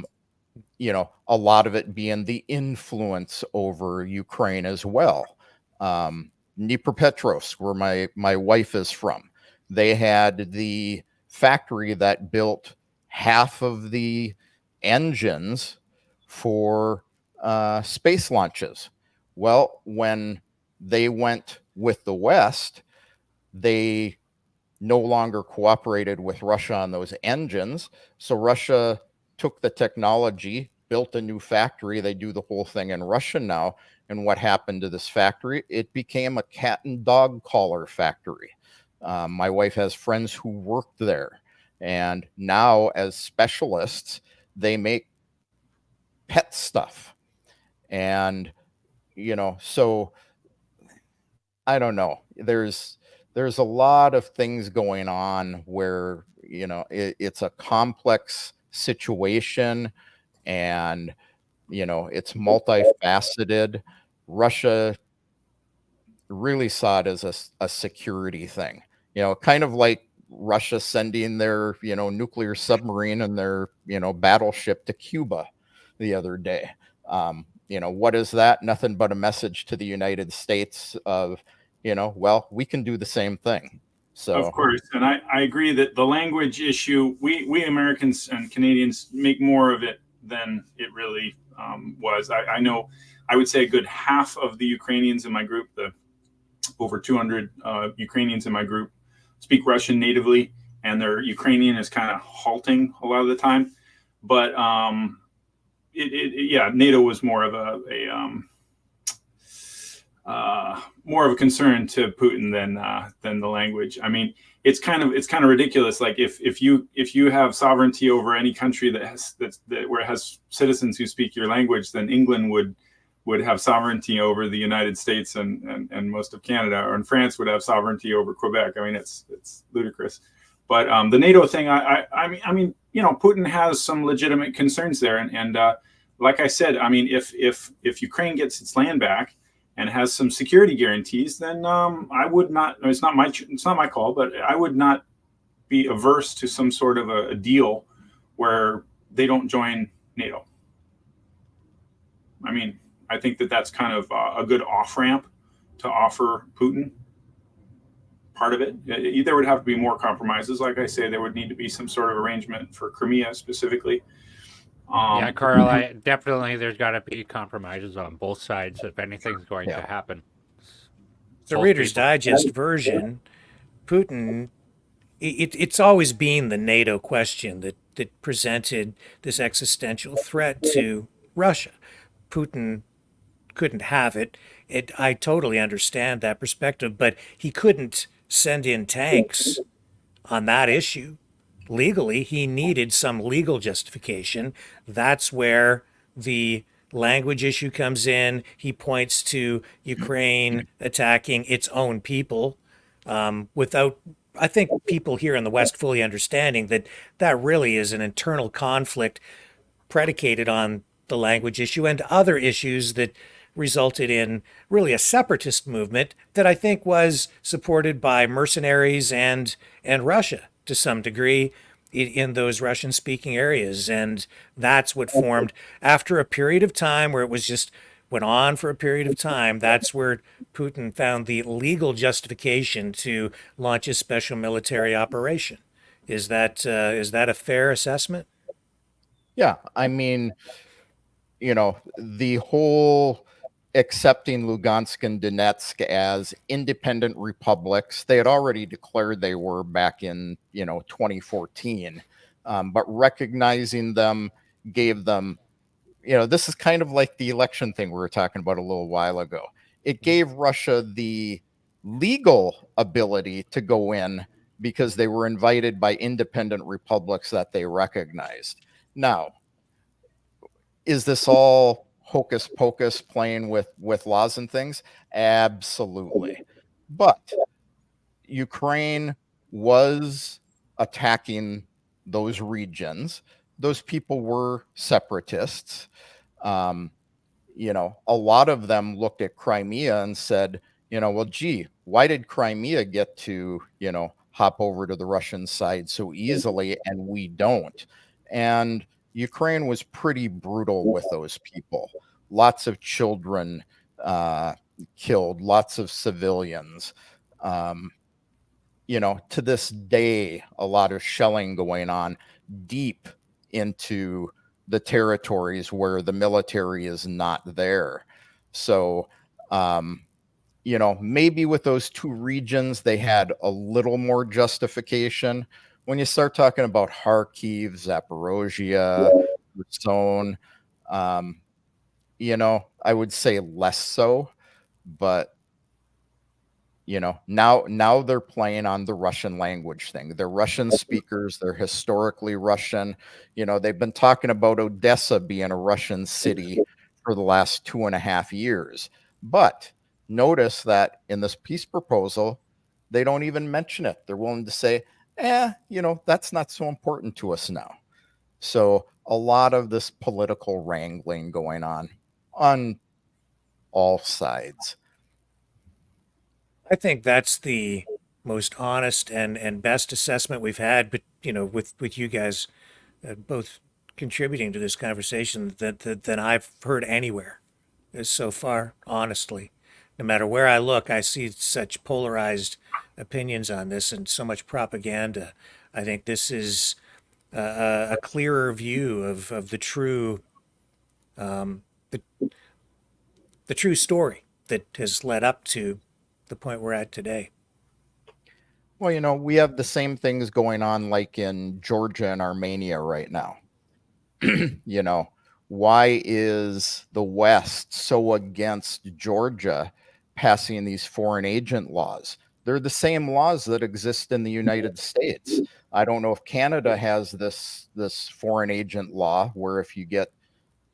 lot of it being the influence over Ukraine as well. Dnipropetrovsk, where my wife is from, they had the factory that built half of the engines for space launches. Well, when they went with the West, they no longer cooperated with Russia on those engines. So Russia took the technology, built a new factory. They do the whole thing in Russia now. And what happened to this factory? It became a cat and dog collar factory. My wife has friends who worked there. And now, as specialists, they make pet stuff. And, so I don't know. There's a lot of things going on where, it's a complex situation, and, it's multifaceted. Russia really saw it as a security thing, kind of like Russia sending their, nuclear submarine and their, battleship to Cuba the other day. What is that? Nothing but a message to the United States of, well, we can do the same thing. Of So, course, and I agree that the language issue, we Americans and Canadians make more of it than it really was. I know, I would say a good half of the Ukrainians in my group, the over 200 Ukrainians in my group, speak Russian natively, and their Ukrainian is kind of halting a lot of the time. But yeah, NATO was more of more of a concern to Putin than the language. I mean, it's kind of ridiculous. Like if you have sovereignty over any country where it has citizens who speak your language, then England would have sovereignty over the United States and most of Canada, and France would have sovereignty over Quebec. I mean, it's ludicrous. But the NATO thing, I mean, Putin has some legitimate concerns there, and like I said, I mean, if Ukraine gets its land back and has some security guarantees, then I would not. It's not my call, but I would not be averse to some sort of a deal where they don't join NATO. I mean, I think that's kind of a good off ramp to offer Putin. Part of it, there would have to be more compromises. Like I say, there would need to be some sort of arrangement for Crimea specifically. Yeah, Carl, there's got to be compromises on both sides if anything's going to happen. The Both Reader's people. Digest version, Putin, it's always been the NATO question that presented this existential threat to Russia. Putin couldn't have it. I totally understand that perspective, but he couldn't send in tanks on that issue. Legally, he needed some legal justification. That's where the language issue comes in. He points to Ukraine attacking its own people without, I think, people here in the West fully understanding that that really is an internal conflict predicated on the language issue and other issues that resulted in really a separatist movement that I think was supported by mercenaries and Russia to some degree in those Russian speaking areas. And that's what formed after a period of time where it was just went on for a period of time. That's where Putin found the legal justification to launch a special military operation. Is that a fair assessment? yeah, I mean, the whole accepting Lugansk and Donetsk as independent republics. They had already declared they were back in, 2014, but recognizing them gave them, this is kind of like the election thing we were talking about a little while ago. It gave Russia the legal ability to go in because they were invited by independent republics that they recognized. Now, is this all hocus pocus playing with laws and things? Absolutely. But Ukraine was attacking those regions. Those people were separatists. A lot of them looked at Crimea and said, well, gee, why did Crimea get to, hop over to the Russian side so easily and we don't? And Ukraine was pretty brutal with those people. Lots of children killed, lots of civilians. To this day, a lot of shelling going on deep into the territories where the military is not there. So, maybe with those two regions, they had a little more justification. When you start talking about Kharkiv, Zaporozhia, Kherson, I would say less so. But, now they're playing on the Russian language thing. They're Russian speakers. They're historically Russian. They've been talking about Odessa being a Russian city for the last 2.5 years. But notice that in this peace proposal, they don't even mention it. They're willing to say, that's not so important to us now. So a lot of this political wrangling going on all sides. I think that's the most honest and best assessment we've had, but with you guys both contributing to this conversation that I've heard anywhere so far. Honestly, no matter where I look, I see such polarized opinions on this and so much propaganda. I think this is a clearer view of the true the true story that has led up to the point we're at today. Well, we have the same things going on like in Georgia and Armenia right now. Why is the West so against Georgia passing these foreign agent laws? They're the same laws that exist in the United States. I don't know if Canada has this foreign agent law where if you get,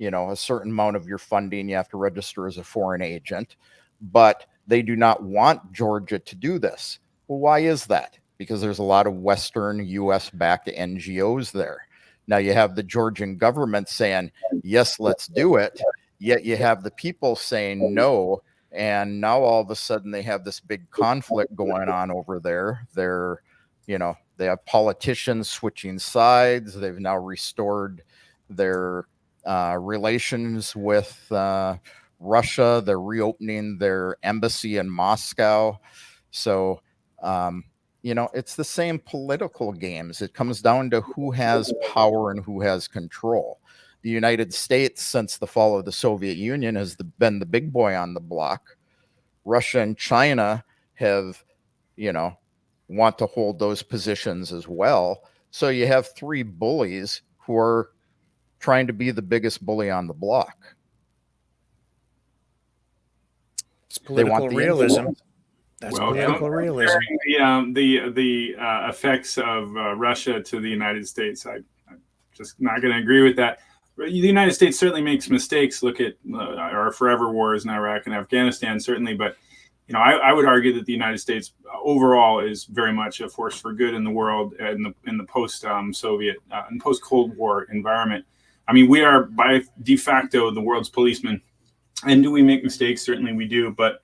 a certain amount of your funding, you have to register as a foreign agent, but they do not want Georgia to do this. Well, why is that? Because there's a lot of Western US-backed NGOs there. Now you have the Georgian government saying, yes, let's do it. Yet you have the people saying no. And now all of a sudden they have this big conflict going on over there. They have politicians switching sides. They've now restored their relations with Russia. They're reopening their embassy in Moscow. So, it's the same political games. It comes down to who has power and who has control. The United States, since the fall of the Soviet Union, has been the big boy on the block. Russia and China have, want to hold those positions as well. So you have three bullies who are trying to be the biggest bully on the block. It's political realism. That's political realism. The effects of Russia to the United States, I'm just not going to agree with that. The United States certainly makes mistakes. Look at our forever wars in Iraq and Afghanistan, certainly. But I would argue that the United States overall is very much a force for good in the world in the post-Soviet and post-Cold War environment. I mean, we are by de facto the world's policemen. And do we make mistakes? Certainly we do. But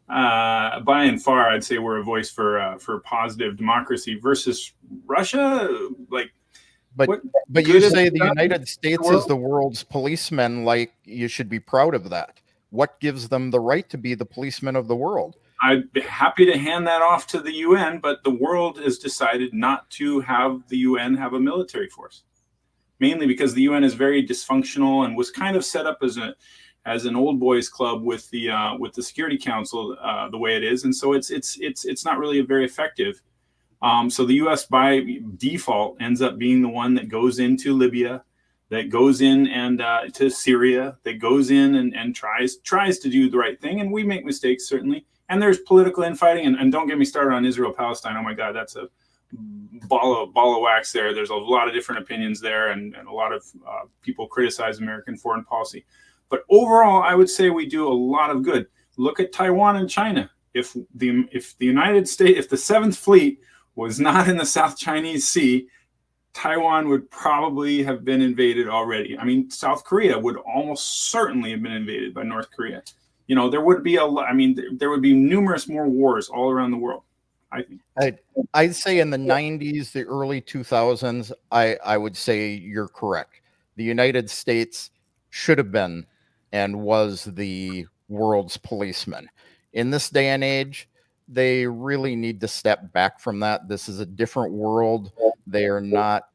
by and far, I'd say we're a voice for positive democracy versus Russia. But you say the United States is the world's policeman. Like, you should be proud of that. What gives them the right to be the policemen of the world? I'd be happy to hand that off to the UN, but the world has decided not to have the UN have a military force, mainly because the UN is very dysfunctional and was kind of set up as an old boys club with the Security Council the way it is, and so it's not really very effective. So the U.S. by default ends up being the one that goes into Libya, that goes in and to Syria, that goes in and tries to do the right thing, and we make mistakes certainly. And there's political infighting, and don't get me started on Israel Palestine. Oh my God, that's a ball of wax there. There's a lot of different opinions there, and a lot of people criticize American foreign policy. But overall, I would say we do a lot of good. Look at Taiwan and China. If the United States, if the Seventh Fleet was not in the South Chinese Sea, Taiwan would probably have been invaded already. I mean, South Korea would almost certainly have been invaded by North Korea. There would be there would be numerous more wars all around the world, I think. I'd say in the 90s, the early 2000s, I would say you're correct. The United States should have been and was the world's policeman. In this day and age, they really need to step back from that. This is a different world. They are not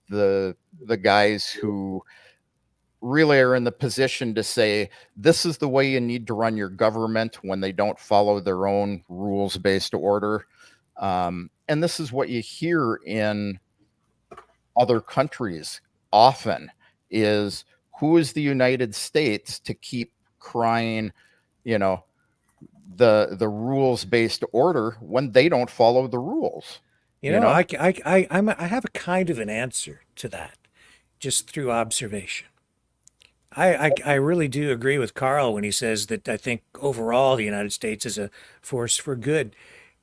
the guys who really are in the position to say, this is the way you need to run your government when they don't follow their own rules-based order. And this is what you hear in other countries often is, who is the United States to keep crying, the rules-based order when they don't follow the rules. You know, I have a kind of an answer to that, just through observation. I really do agree with Carl when he says that I think overall the United States is a force for good.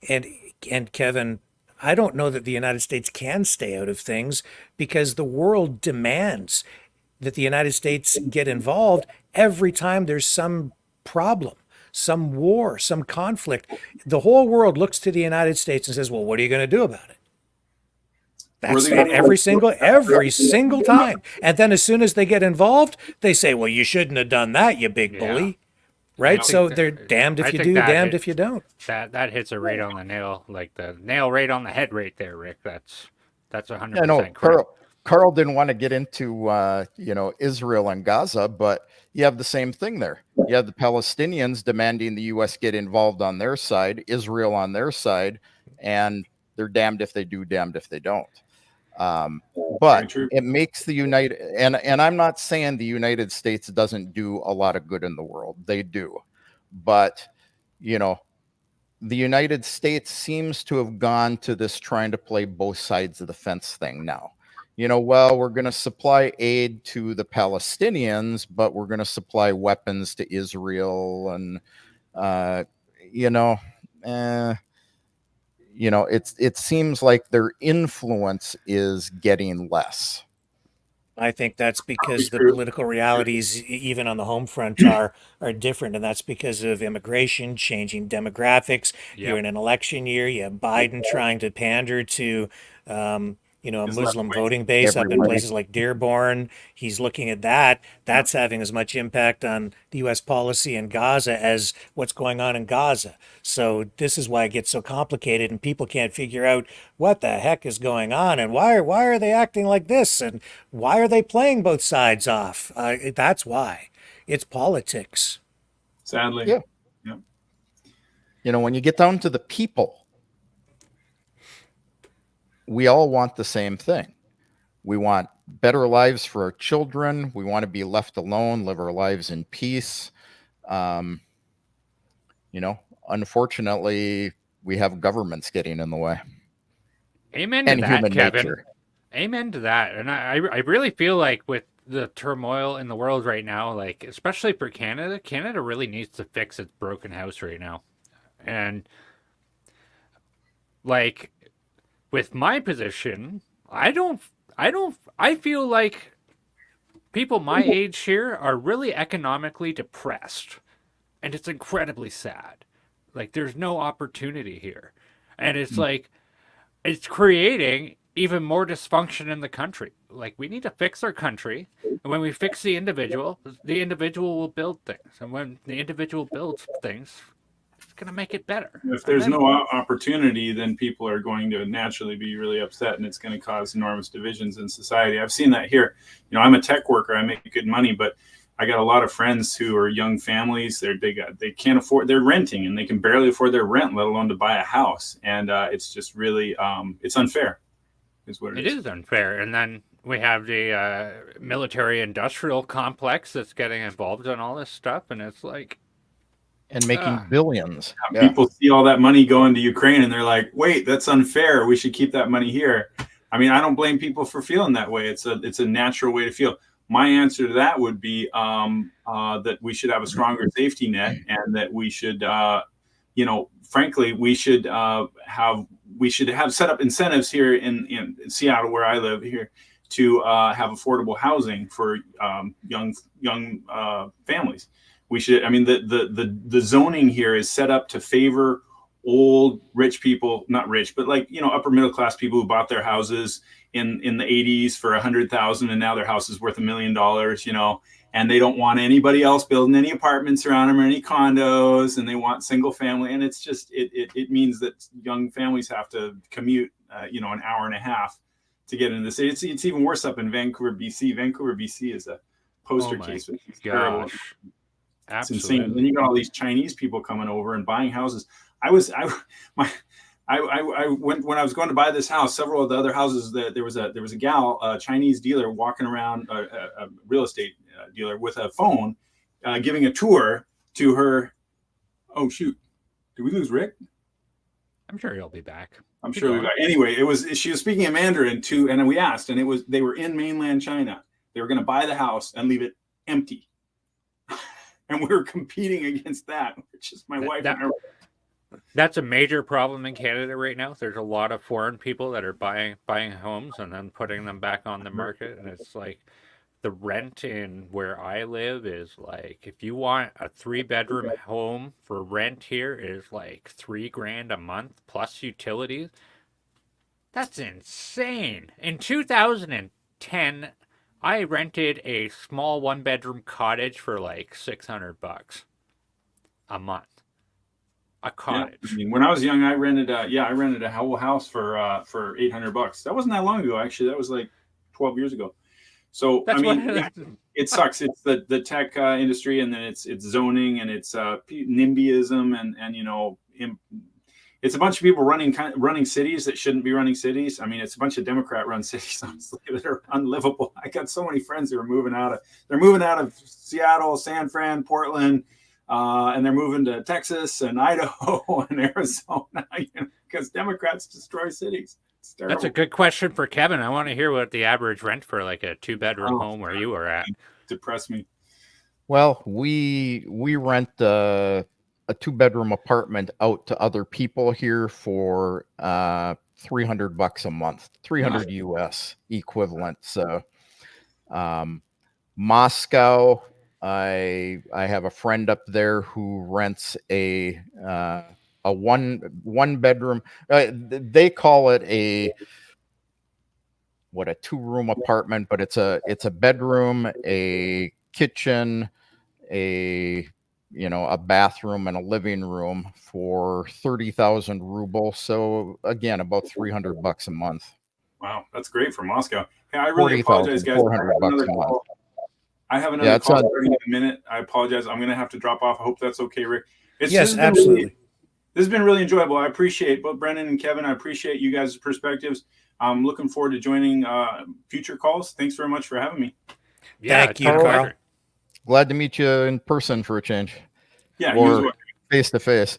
And and Kevin, I don't know that the United States can stay out of things because the world demands that the United States get involved every time there's some problem, some war, some conflict. The whole world looks to the United States and says, "Well, what are you going to do about it?" That's it every single time. And then as soon as they get involved, they say, "Well, you shouldn't have done that, you big bully." Right? So they're damned if you do, damned if you don't. That hits it right on the nail, like the nail right on the head right there, Rick. That's 100% I know correct. Carl didn't want to get into Israel and Gaza, but you have the same thing there. You have the Palestinians demanding the U.S. get involved on their side, Israel on their side, and they're damned if they do, damned if they don't. But it makes the United, and I'm not saying the United States doesn't do a lot of good in the world. They do. But, the United States seems to have gone to this trying to play both sides of the fence thing now. Well, we're going to supply aid to the Palestinians, but we're going to supply weapons to Israel. And, it seems like their influence is getting less. I think that's because the political realities, even on the home front, are different, and that's because of immigration, changing demographics. You're in an election year. You have Biden trying to pander to, a Muslim voting base up in places like Dearborn. He's looking at that. That's having as much impact on the U.S. policy in Gaza as what's going on in Gaza. So this is why it gets so complicated, and people can't figure out what the heck is going on, and why are they acting like this, and why are they playing both sides off? That's why. It's politics. Sadly. Yeah. When you get down to the people, we all want the same thing. We want better lives for our children. We want to be left alone, live our lives in peace. Unfortunately, we have governments getting in the way. Amen to that, Kevin. Nature. Amen to that. And I really feel like with the turmoil in the world right now, like especially for Canada really needs to fix its broken house right now. And like with my position, I feel like people my age here are really economically depressed. And it's incredibly sad. Like there's no opportunity here. And it's like it's creating even more dysfunction in the country. Like we need to fix our country. And when we fix the individual will build things. And when the individual builds things, it's going to make it better. If there's no opportunity, then people are going to naturally be really upset, and it's going to cause enormous divisions in society. I've seen that here. I'm a tech worker. I make good money, but I got a lot of friends who are young families. They can't afford. They're renting, and they can barely afford their rent, let alone to buy a house. And it's just really it's unfair. Is what it is. It is unfair. And then we have the military-industrial complex that's getting involved in all this stuff, and it's like. And making billions. Yeah. People see all that money going to Ukraine and they're like, wait, that's unfair. We should keep that money here. I mean, I don't blame people for feeling that way. It's a natural way to feel. My answer to that would be that we should have a stronger safety net, and that we should, frankly, we should have set up incentives here in Seattle, where I live here, to have affordable housing for young families. We should. I mean, the zoning here is set up to favor old rich people, not rich, but like upper middle class people who bought their houses in the 80s for $100,000, and now their house is worth $1 million. And they don't want anybody else building any apartments around them or any condos, and they want single family. And it's just it means that young families have to commute an hour and a half to get into the city. It's even worse up in Vancouver, BC. Vancouver, BC is a poster case. It's terrible. It's insane. And then you got all these Chinese people coming over and buying houses. I went when I was going to buy this house. Several of the other houses, there was a gal, a Chinese dealer, walking around, a real estate dealer with a phone, giving a tour to her Oh shoot, did we lose Rick? I'm sure he'll be back. I'm Keep sure we'll be going. back. Anyway, she was speaking in Mandarin too, and we asked, and they were in mainland China. They were going to buy the house and leave it empty, and we were competing against that, which is my wife and her. That's a major problem in Canada right now. There's a lot of foreign people that are buying homes and then putting them back on the market, and it's like the rent in where I live is like, if you want a 3-bedroom home for rent here is like $3,000 a month plus utilities. That's insane. In 2010, I rented a small 1-bedroom cottage for like $600 a month. A cottage. Yeah, I mean, when I was young, I rented a whole house for $800. That wasn't that long ago, actually. That was like 12 years ago. So That's I mean, what, yeah, it sucks. It's the tech industry, and then it's zoning, and it's NIMBYism, and it's a bunch of people running cities that shouldn't be running cities. I mean, it's a bunch of Democrat-run cities, honestly, that are unlivable. I got so many friends who are moving out of Seattle, San Fran, Portland, and they're moving to Texas and Idaho and Arizona, because Democrats destroy cities. That's a good question for Kevin. I want to hear what the average rent for like a 2-bedroom home where you were at. Depress me. Well, we rent a 2-bedroom apartment out to other people here for $300 a month, 300 US equivalent. So Moscow, I have a friend up there who rents a one bedroom. They call it a 2-room apartment, but it's a bedroom, a kitchen, a bathroom, and a living room for 30,000 ruble. So again, about $300 a month. Wow, that's great for Moscow. Hey, I really apologize, guys. $400 a month. I have another call starting in a minute. I apologize. I'm going to have to drop off. I hope that's okay, Rick. Yes, absolutely. This has been really enjoyable. I appreciate both Brendan and Kevin. I appreciate you guys' perspectives. I'm looking forward to joining future calls. Thanks very much for having me. Yeah, thank you, Carl. Glad to meet you in person for a change. Yeah, or face to face.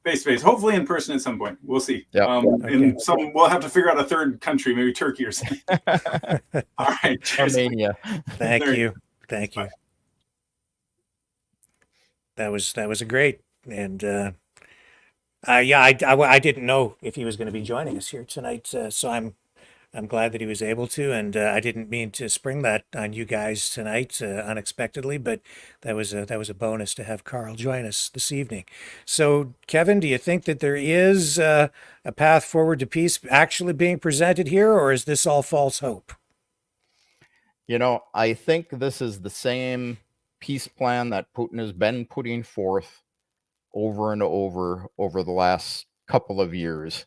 Face to face. Hopefully in person at some point. We'll see. Yeah. And we'll have to figure out a third country, maybe Turkey or something. All right. Cheers. Armenia. Thank you. Thank you. That was a great, and I didn't know if he was going to be joining us here tonight, so I'm glad that he was able to, and I didn't mean to spring that on you guys tonight unexpectedly, but that was a bonus to have Carl join us this evening. So, Kevin, do you think that there is a path forward to peace actually being presented here, or is this all false hope? I think this is the same peace plan that Putin has been putting forth over and over the last couple of years.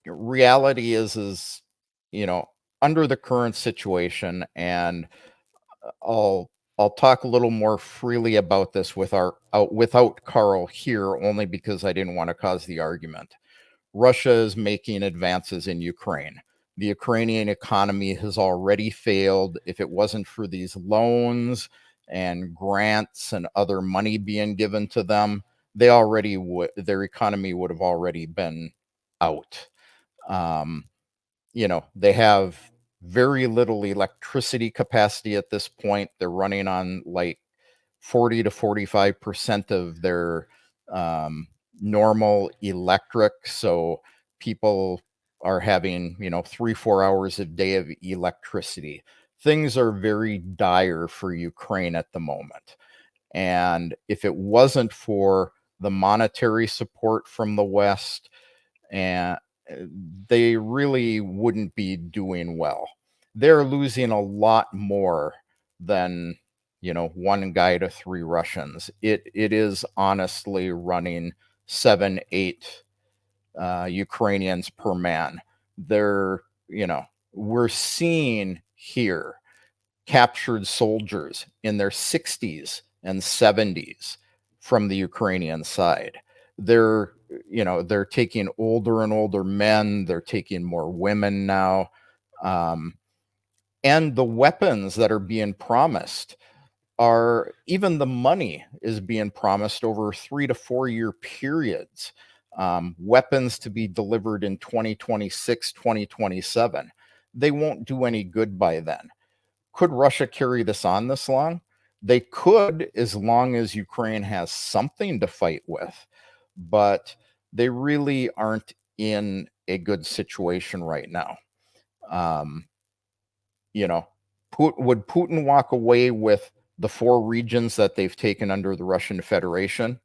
Reality is under the current situation, and I'll talk a little more freely about this without Carl here, only because I didn't want to cause the argument. Russia is making advances in Ukraine. The Ukrainian economy has already failed. If it wasn't for these loans and grants and other money being given to them, their economy would have already been out. They have very little electricity capacity at this point. They're running on like 40 to 45% of their normal electric. So people are having 3-4 hours a day of electricity. Things are very dire for Ukraine at the moment. And if it wasn't for the monetary support from the West, and they really wouldn't be doing well. They're losing a lot more than one guy to 3 Russians. It is honestly running 7-8 Ukrainians per man. We're seeing here captured soldiers in their 60s and 70s from the Ukrainian side. They're taking older and older men. They're taking more women now. And the weapons that are being promised, are even the money is being promised over 3 to 4 year periods. Weapons to be delivered in 2026, 2027. They won't do any good by then. Could Russia carry this on this long? They could, as long as Ukraine has something to fight with, but they really aren't in a good situation right now. You know, would Putin walk away with the 4 regions that they've taken under the Russian Federation?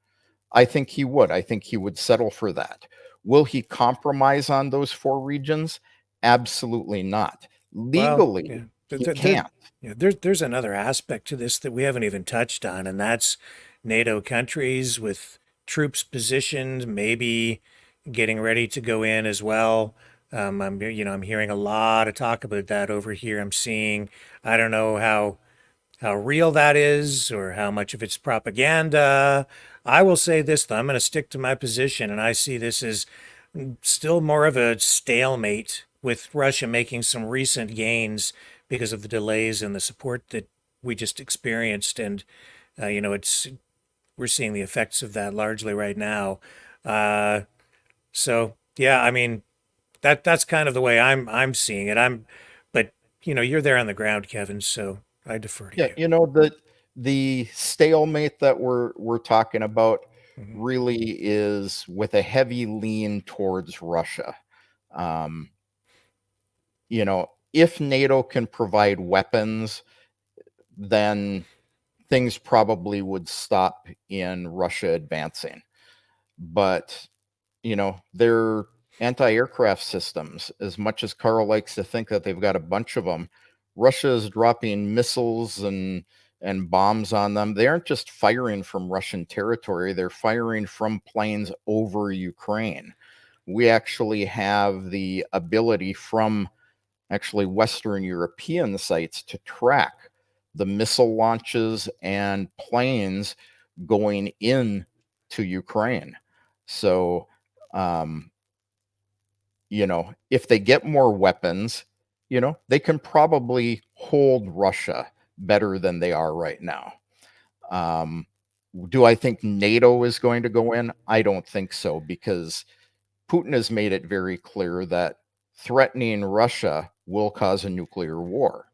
I think he would. I think he would settle for that. Will he compromise on those 4 regions? Absolutely not. Well, Legally, yeah. he can't. Yeah, there's another aspect to this that we haven't even touched on, and that's NATO countries with troops positioned, maybe getting ready to go in as well. I'm hearing a lot of talk about that over here. I'm seeing, I don't know how real that is or how much of it's propaganda. I will say this, though, I'm going to stick to my position, and I see this as still more of a stalemate with Russia making some recent gains because of the delays and the support that we just experienced. And, it's we're seeing the effects of that largely right now. So yeah, I mean, that's kind of the way I'm seeing it. But you're there on the ground, Kevin, so I defer to Yeah, you. the stalemate that we're talking about Mhm. really is with a heavy lean towards Russia. Um, if NATO can provide weapons, then things probably would stop in Russia advancing. But, their anti-aircraft systems, as much as Carl likes to think that they've got a bunch of them, Russia is dropping missiles and bombs on them. They aren't just firing from Russian territory, they're firing from planes over Ukraine. We actually have the ability from actually Western European sites to track the missile launches and planes going in to Ukraine. So, um, if they get more weapons, they can probably hold Russia better than they are right now. Um, do I think NATO is going to go in? I don't think so, because Putin has made it very clear that threatening Russia will cause a nuclear war.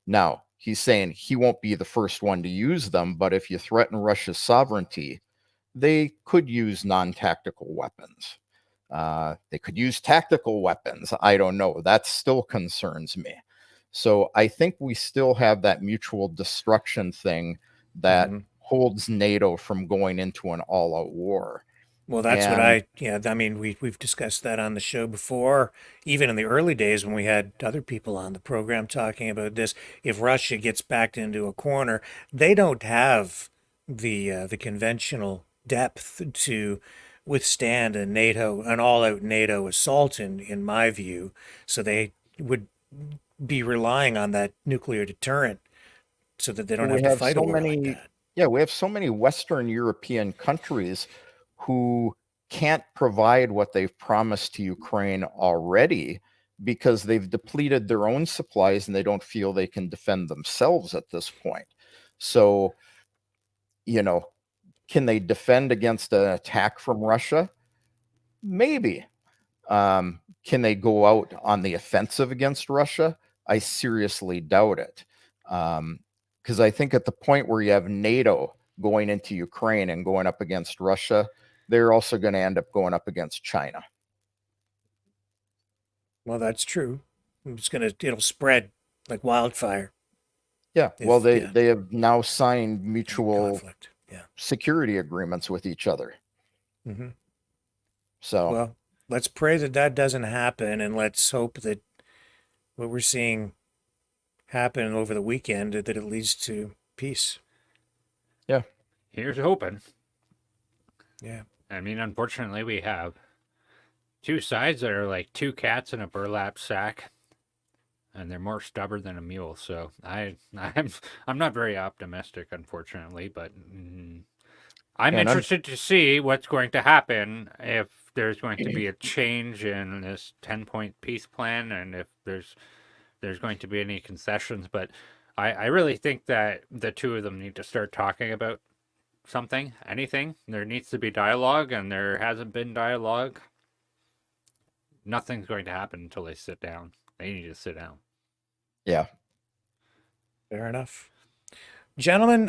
Now, he's saying he won't be the first one to use them, but if you threaten Russia's sovereignty, they could use non tactical weapons. They could use tactical weapons. I don't know. That still concerns me. So I think we still have that mutual destruction thing that Mhm. holds NATO from going into an all out war. Well, that's what And yeah, I mean, we've discussed that on the show before, even in the early days when we had other people on the program talking about this. If Russia gets backed into a corner, they don't have the conventional depth to withstand an all-out NATO assault, in my view. So they would be relying on that nuclear deterrent so that they don't we have to have fight a so war like many, that. yeah, we have so many Western European countries who can't provide what they've promised to Ukraine already because they've depleted their own supplies and they don't feel they can defend themselves at this point. So, you know, can they defend against an attack from Russia? Maybe. Can they go out on the offensive against Russia? I seriously doubt it. Because I think at the point where you have NATO going into Ukraine and going up against Russia, they're also going to end up going up against China. Well, that's true. It'll spread like wildfire. Yeah, well, If yeah, they have now signed any mutual conflict. Yeah. security agreements with each other. Hmm. So, Well, let's pray that that doesn't happen, and let's hope that what we're seeing happen over the weekend that it leads to peace. yeah, Here's hoping. Yeah. I mean, unfortunately, we have two sides that are like two cats in a burlap sack, and they're more stubborn than a mule. So I'm not very optimistic, unfortunately, but I'm and interested to see what's going to happen if there's going to be a change in this 10-point peace plan, and if there's going to be any concessions. But I really think that the two of them need to start talking about something, anything. There needs to be dialogue, and there hasn't been dialogue. Nothing's going to happen until they sit down. They need to sit down. Yeah. Fair enough. Gentlemen,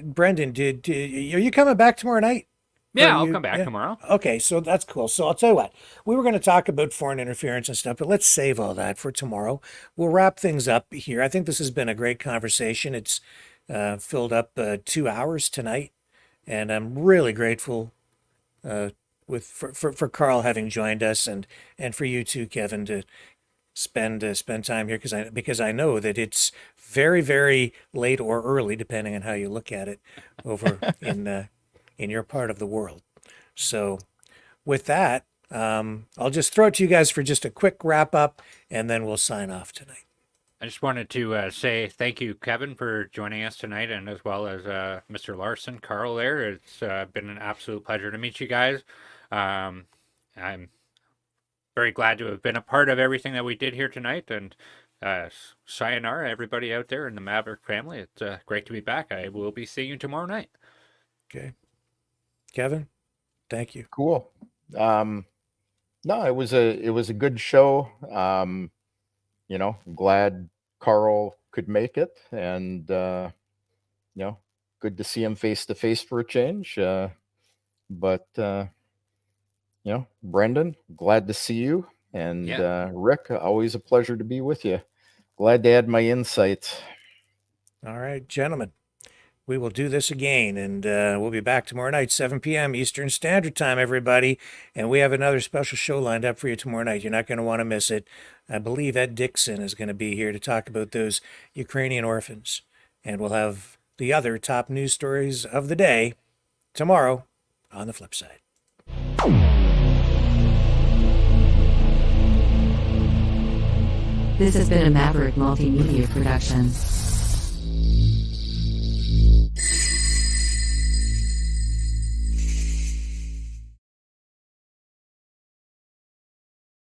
Brendan, are you coming back tomorrow night? Yeah, Or I'll you- come back yeah? tomorrow. Okay, so that's cool. So I'll tell you what, we were going to talk about foreign interference and stuff, but let's save all that for tomorrow. We'll wrap things up here. I think this has been a great conversation. It's filled up 2 hours tonight, and I'm really grateful for Carl having joined us, and for you too, Kevin, to spend time here, because I know that it's very, very late or early, depending on how you look at it, over in your part of the world. So with that, I'll just throw it to you guys for just a quick wrap up, and then we'll sign off tonight. I just wanted to say thank you, Kevin, for joining us tonight, and as well as Mr. Larson, Carl there. It's been an absolute pleasure to meet you guys. I'm very glad to have been a part of everything that we did here tonight, and sayonara, everybody out there in the Maverick family. It's great to be back. I will be seeing you tomorrow night. Okay. Kevin, thank you. Cool. No, it was a good show. Glad Carl could make it, and good to see him face to face for a change. But Brendan, glad to see you, and Yeah. Rick, always a pleasure to be with you. Glad to add my insights. All right, gentlemen, we will do this again, and we'll be back tomorrow night, 7 p.m. Eastern Standard Time, everybody. And we have another special show lined up for you tomorrow night. You're not going to want to miss it. I believe Ed Dixon is going to be here to talk about those Ukrainian orphans. And we'll have the other top news stories of the day tomorrow on the flip side. This has been a Maverick Multimedia production.